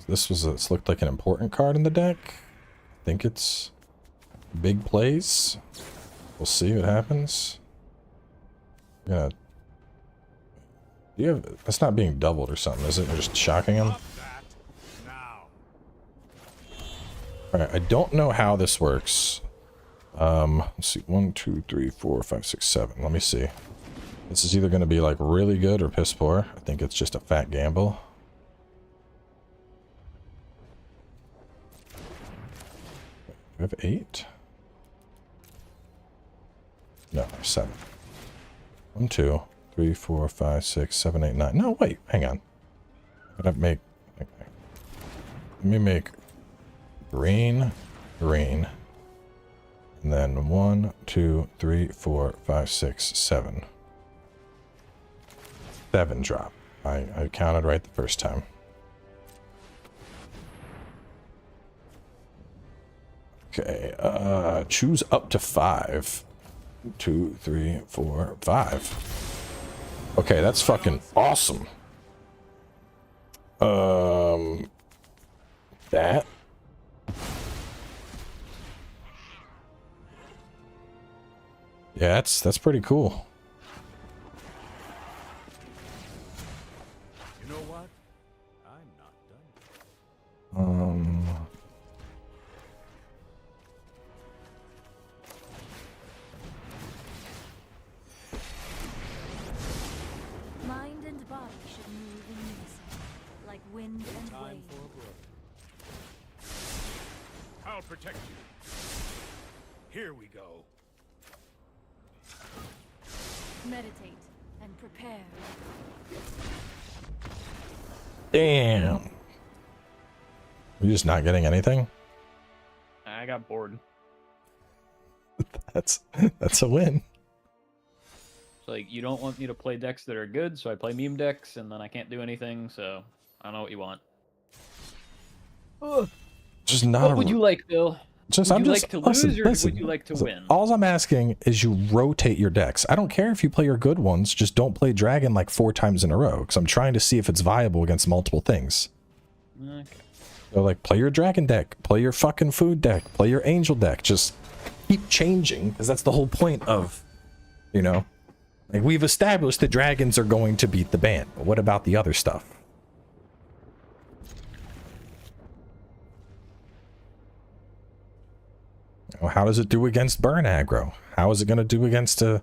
This looked like an important card in the deck. I think it's big plays. We'll see what happens. Yeah. Do you have... That's not being doubled or something, is it? You're just shocking him? Alright, I don't know how this works. Let's see. 1, 2, 3, 4, 5, 6, 7. Let me see. This is either going to be like really good or piss poor. I think it's just a fat gamble. Do we have 8? No, 7. 1, 2, 3, 4, 5, 6, 7, 8, 9. No, wait, hang on. I'm gonna make... Okay. Let me make green, green. And then 1, 2, 3, 4, 5, 6, 7. 7 drop. I counted right the first time. Okay, choose up to 5. 2, 3, 4, 5. Okay, that's fucking awesome. That. Yeah, that's pretty cool. You know what? I'm not done. Mind and body should move in unison, like wind and Time wave. for a break. I'll protect you. Here we go. Meditate and prepare. Damn. You're just not getting anything? I got bored. That's a win. It's like, you don't want me to play decks that are good, so I play meme decks, and then I can't do anything, so I don't know what you want. Just not What would you like, Bill? Just, would I'm you just, like to listen, lose, or listen, would you like to listen. win? All I'm asking is you rotate your decks. I don't care if you play your good ones, just don't play Dragon like 4 times in a row, because I'm trying to see if it's viable against multiple things. Okay. So, like, play your Dragon deck, play your fucking food deck, play your Angel deck. Just keep changing, because that's the whole point of, you know, like, we've established that Dragons are going to beat the Bant, but what about the other stuff? How does it do against burn aggro? How is it going to do against a...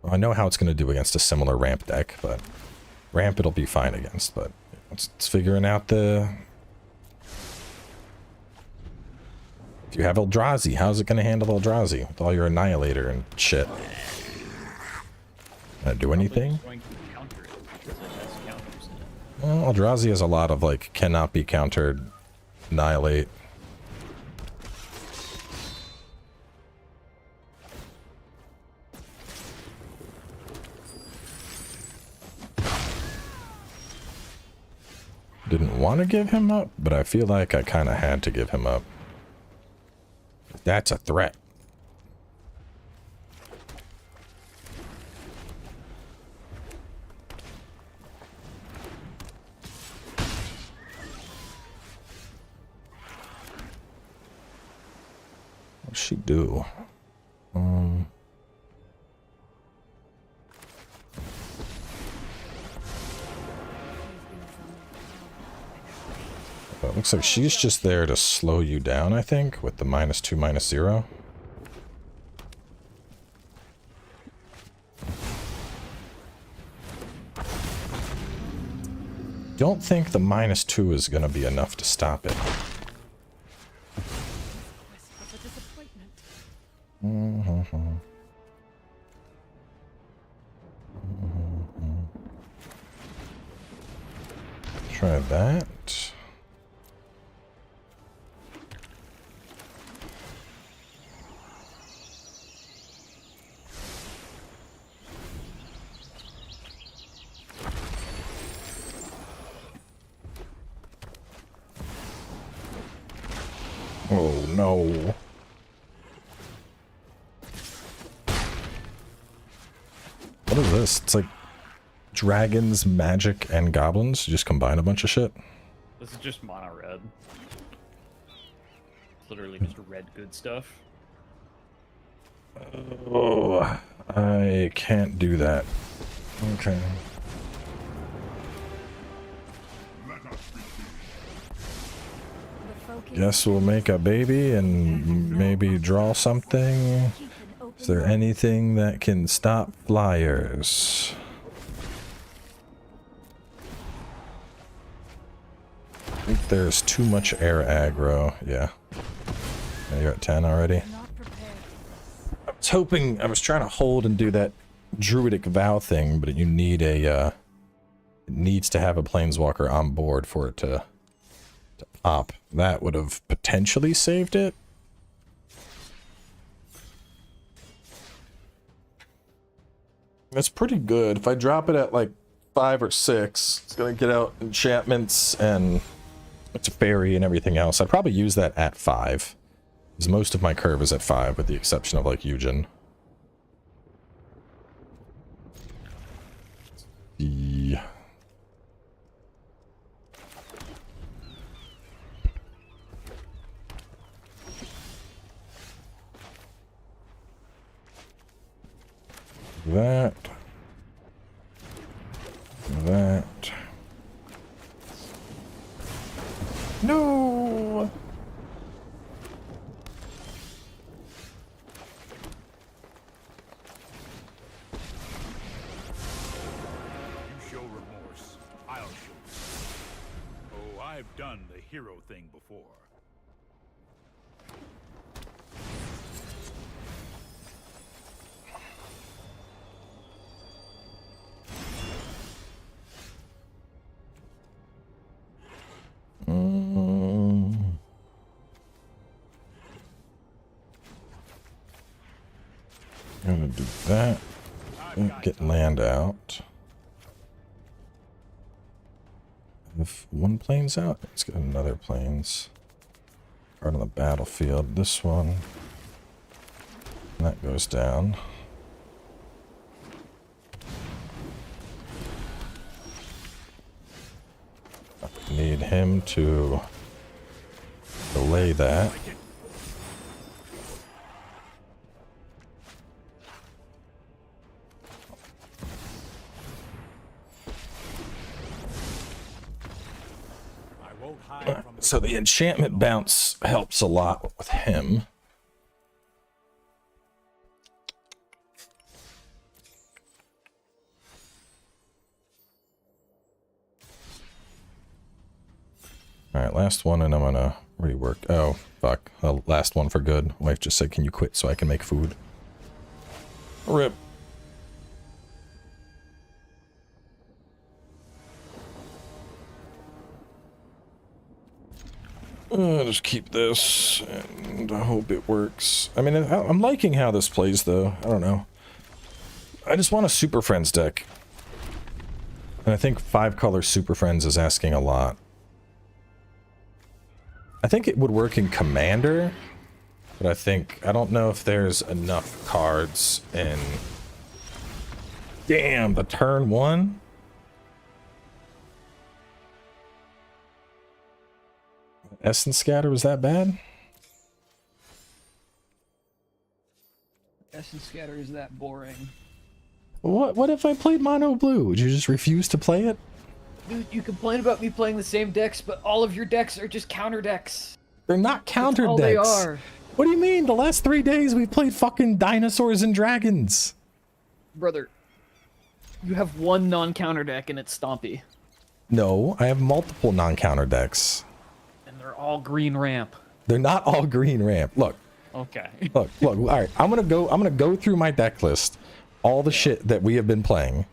Well, I know how it's going to do against a similar ramp deck, but ramp it'll be fine against, but it's figuring out the... If you have Eldrazi, how's it going to handle Eldrazi with all your Annihilator and shit? Gonna do anything? Going to counter it, because it has counters in it. Well, Eldrazi has a lot of, like, cannot be countered, Annihilate. Didn't want to give him up, but I feel like I kind of had to give him up. That's a threat. What'd she do? It looks like she's just there to slow you down, I think, with the -2, -0. don't think the -2 is going to be enough to stop it. Try that. Oh no. What is this? It's like dragons, magic, and goblins. You just combine a bunch of shit. This is just mono red. It's literally just red good stuff. Oh, I can't do that. Okay. Guess we'll make a baby and maybe draw something. Is there anything that can stop flyers? I think there's too much air aggro. Yeah. You're at 10 already. I was hoping, I was trying to hold and do that druidic vow thing, but you need a, it needs to have a planeswalker on board for it to pop. That would have potentially saved it. That's pretty good. If I drop it at like 5 or 6, it's gonna get out enchantments and it's a fairy and everything else. I'd probably use that at 5. Because most of my curve is at 5, with the exception of like Eugen. Yeah. That. No. You show remorse, I'll show you. Oh, I've done the hero thing before. Gonna do that. Get land out. If one plane's out, let's get another plane's part on the battlefield. This one. That goes down. I need him to delay that. So the enchantment bounce helps a lot with him. Alright, last one and I'm gonna rework. Oh, fuck. Last one for good. Wife just said, can you quit so I can make food? RIP. I'll just keep this, and I hope it works. I mean, I'm liking how this plays, though. I don't know. I just want a Super Friends deck. And I think 5-color Super Friends is asking a lot. I think it would work in Commander, but I don't know if there's enough cards in... Damn, the turn 1? Essence Scatter was that bad? Essence Scatter is that boring. What if I played mono blue? Would you just refuse to play it? Dude, you complain about me playing the same decks, but all of your decks are just counter decks. They're not counter That's all decks. they are. What do you mean? The last 3 days we played fucking dinosaurs and dragons. Brother, you have one non-counter deck and it's Stompy. No, I have multiple non-counter decks. And they're all green ramp. They're not all green ramp. Look, Okay. look. All right, I'm gonna go through my deck list, all the shit that we have been playing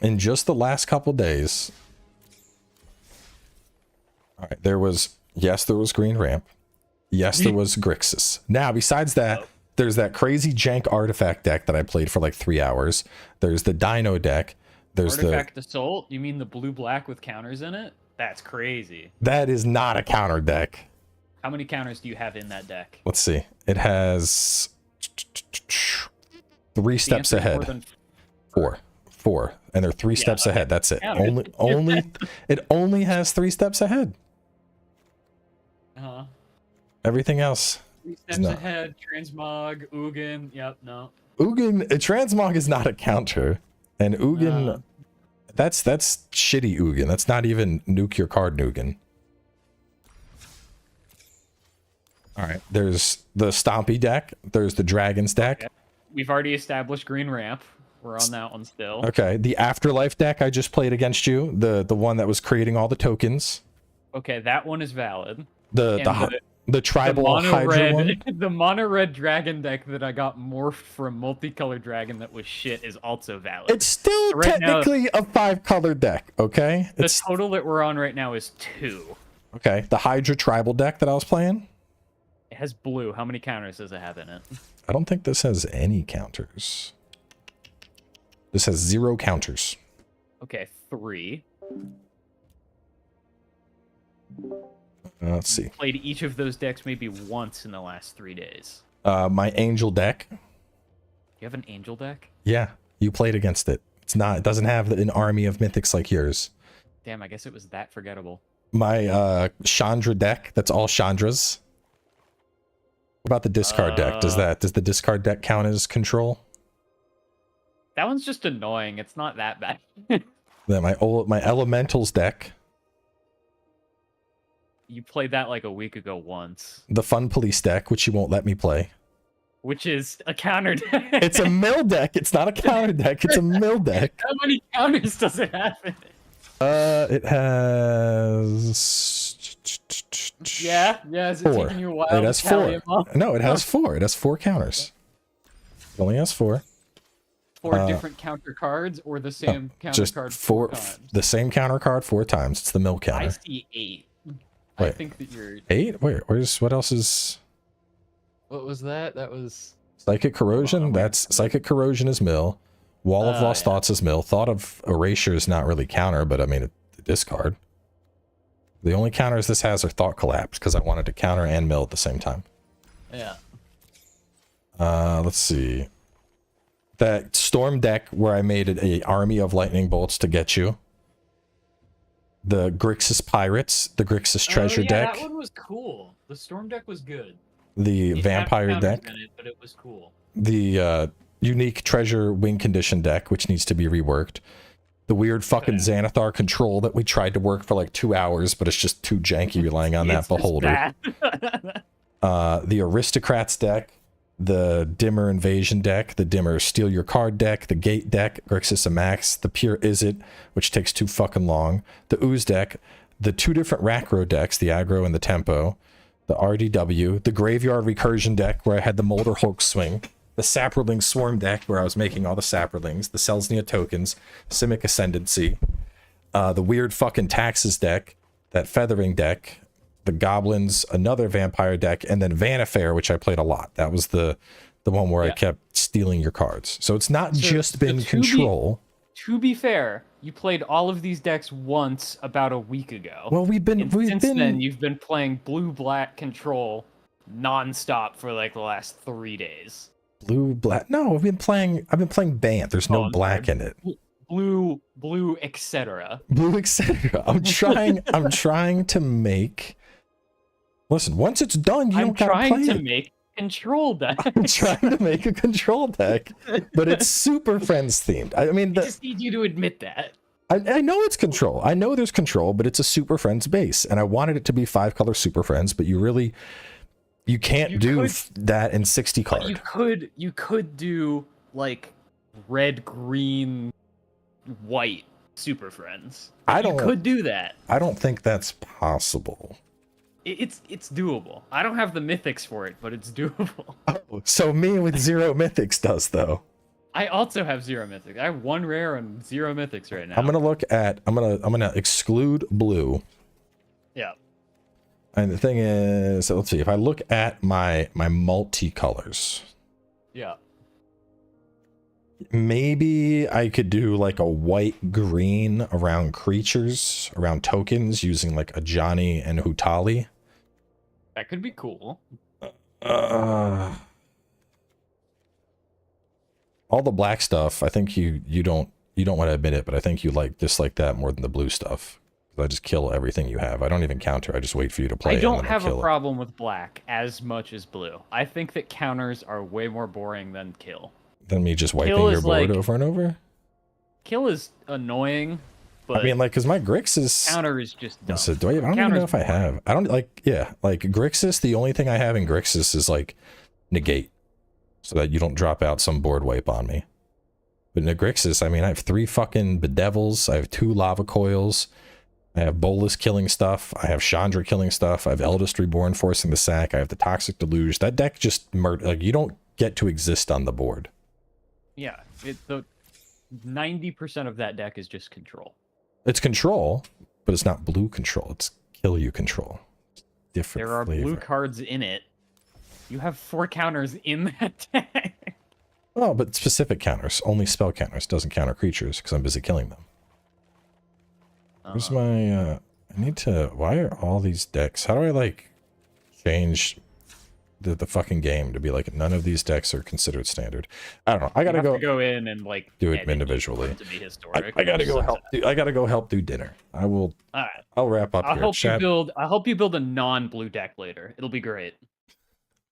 in just the last couple days. All right, there was green ramp. Yes, there was Grixis. Now, besides that, there's that crazy jank artifact deck that I played for like 3 hours. There's the Dino deck. There's Artifact Assault? You mean the blue-black with counters in it? That's crazy. that is not a counter deck. How many counters do you have in that deck? Let's see. It has 3 steps The answer is more ahead. than- Four, and they're 3 steps okay. ahead. That's it. Counter. It only has 3 steps ahead. Uh-huh. Everything else. 3 steps No. ahead, Transmog, Ugin. Yep, no. Ugin, Transmog is not a counter, and Ugin, that's shitty Ugin. That's not even nuke your card Ugin. All right, there's the Stompy deck. There's the Dragons deck. Okay. We've already established green ramp. We're on that one still. Okay, the Afterlife deck I just played against you. The one that was creating all the tokens. Okay, that one is valid. The tribal Hydra one. The mono red dragon deck that I got morphed from multicolored dragon that was shit is also valid. It's still Right now- technically a 5-color deck, okay? The It's total that we're on right now is 2. okay. The Hydra tribal deck that I was playing. It has blue. How many counters does it have in it? I don't think this has any counters. This has 0 counters. Okay, 3. Let's see. Played each of those decks maybe once in the last 3 days. My Angel deck. You have an angel deck? Yeah, you played against it. It doesn't have an army of mythics like yours. Damn, I guess it was that forgettable. My Chandra deck. That's all Chandras. What about the discard deck? Does the discard deck count as control? That one's just annoying. It's not that bad. Then my Elementals deck. You played that like a week ago once. The Fun Police deck, which you won't let me play. Which is a counter deck. It's a mill deck. It's not a counter deck. It's a mill deck. How many counters does it have in it? It has Yeah, is it 4. taking you a while It to has tally 4. them up? No, it has 4. It has 4 counters. It only has 4. 4 different counter cards or the same counter Just card 4. times? The same counter card 4 times. It's the mill I counter. see 8. I Wait. think that you're... 8? Where's what else is What was that? That was... Psychic Corrosion? That's Psychic Corrosion is mill. Wall of Lost yeah. Thoughts is mill. Thought of Erasure is not really counter, but I mean it discard. The only counters this has are Thought Collapse because I wanted to counter and mill at the same time. Yeah. Let's see. That Storm deck where I made it a army of lightning bolts to get you. The Grixis Pirates, the Grixis Treasure deck, that one was cool. The Storm deck was good. the It had Vampire counters deck, in it, but it was cool. the Unique Treasure Wing Condition deck, which needs to be reworked. The weird fucking Xanathar control that we tried to work for like 2 hours, but it's just too janky relying on that It's just beholder. bad. The Aristocrats deck, the Dimmer Invasion deck, the Dimmer Steal Your Card deck, the Gate deck, Grixis Amax, the Pure Izzet, which takes too fucking long, the Ooze deck, the 2 different Rakro decks, the Aggro and the Tempo, the RDW, the Graveyard Recursion deck where I had the Molder Hulk swing, the Saproling Swarm deck where I was making all the Saprolings, the Selznia tokens, Simic Ascendancy, the weird fucking Taxes deck, that Feathering deck, the Goblins, another Vampire deck, and then Vanifair, which I played a lot. That was the one where I kept stealing your cards. So it's not just been control. To be fair, you played all of these decks once about a week ago. Well, Since then, you've been playing blue-black control non-stop for like the last 3 days. Blue, black. No, I've been playing Bant. There's no black in it. Blue, etc. Blue, etc. I'm trying to make. Listen, once it's done, you I'm don't gotta play trying to it. make control decks. I'm trying to make a control deck, but it's Super Friends themed. I mean, I just need you to admit that. I know it's control. I know there's control, but it's a Super Friends base, and I wanted it to be 5-color Super Friends, but you can't do that in 60 card. You could do like red, green, white Super Friends. I You don't- could do that. I don't think that's possible. It's doable. I don't have the mythics for it, but it's doable. Oh, so me with 0 mythics does though. I also have 0 mythics. I have 1 rare and 0 mythics right now. I'm gonna exclude blue. Yeah. And the thing is, let's see, if I look at my multicolors, Yeah. maybe I could do like a white green around creatures, around tokens, using like a Johnny and Hutali. That could be cool. All the black stuff, I think you don't want to admit it, but I think you dislike that more than the blue stuff. I just kill everything you have. I don't even counter. I just wait for you to play. I it don't and then have a kill it. problem with black as much as blue. I think that counters are way more boring than kill. Than me just wiping Kill your is board like- over and over. Kill is annoying, but I mean, like, because my Grixis. counter is just dumb. So do I don't even Counter's know if I boring. have. I don't like. Yeah, like Grixis. The only thing I have in Grixis is like negate, so that you don't drop out some board wipe on me. But in Grixis, I mean, I have 3 fucking bedevils. I have 2 lava coils. I have Bolus killing stuff. I have Chandra killing stuff. I have Eldest Reborn forcing the sack. I have the Toxic Deluge. That deck just like you don't get to exist on the board. Yeah, the 90% of that deck is just control. It's control, but it's not blue control. It's kill you control. Different There are flavor. blue cards in it. You have 4 counters in that deck. Oh, but specific counters. Only spell counters. Doesn't counter creatures because I'm busy killing them. Where's my, I need to, why are all these decks, how do I, like, change the fucking game to be like, none of these decks are considered standard? I don't know. I gotta You have go to go in and, like, do it edit individually. to be historic. I gotta which go sucks help. I gotta go help do dinner. I will, All right. I'll wrap up I'll here. help Chat. I'll help you build a non-blue deck later. It'll be great.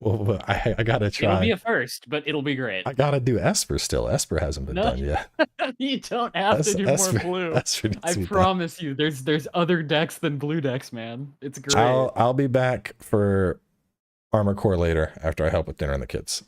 Well, I gotta try. It'll be a first, but it'll be great. I gotta do Esper still. Esper hasn't been No. done yet. You don't have to do more blue. Esper needs I to be done. promise you, there's other decks than blue decks, man. It's great. I'll be back for Armor Core later after I help with dinner and the kids.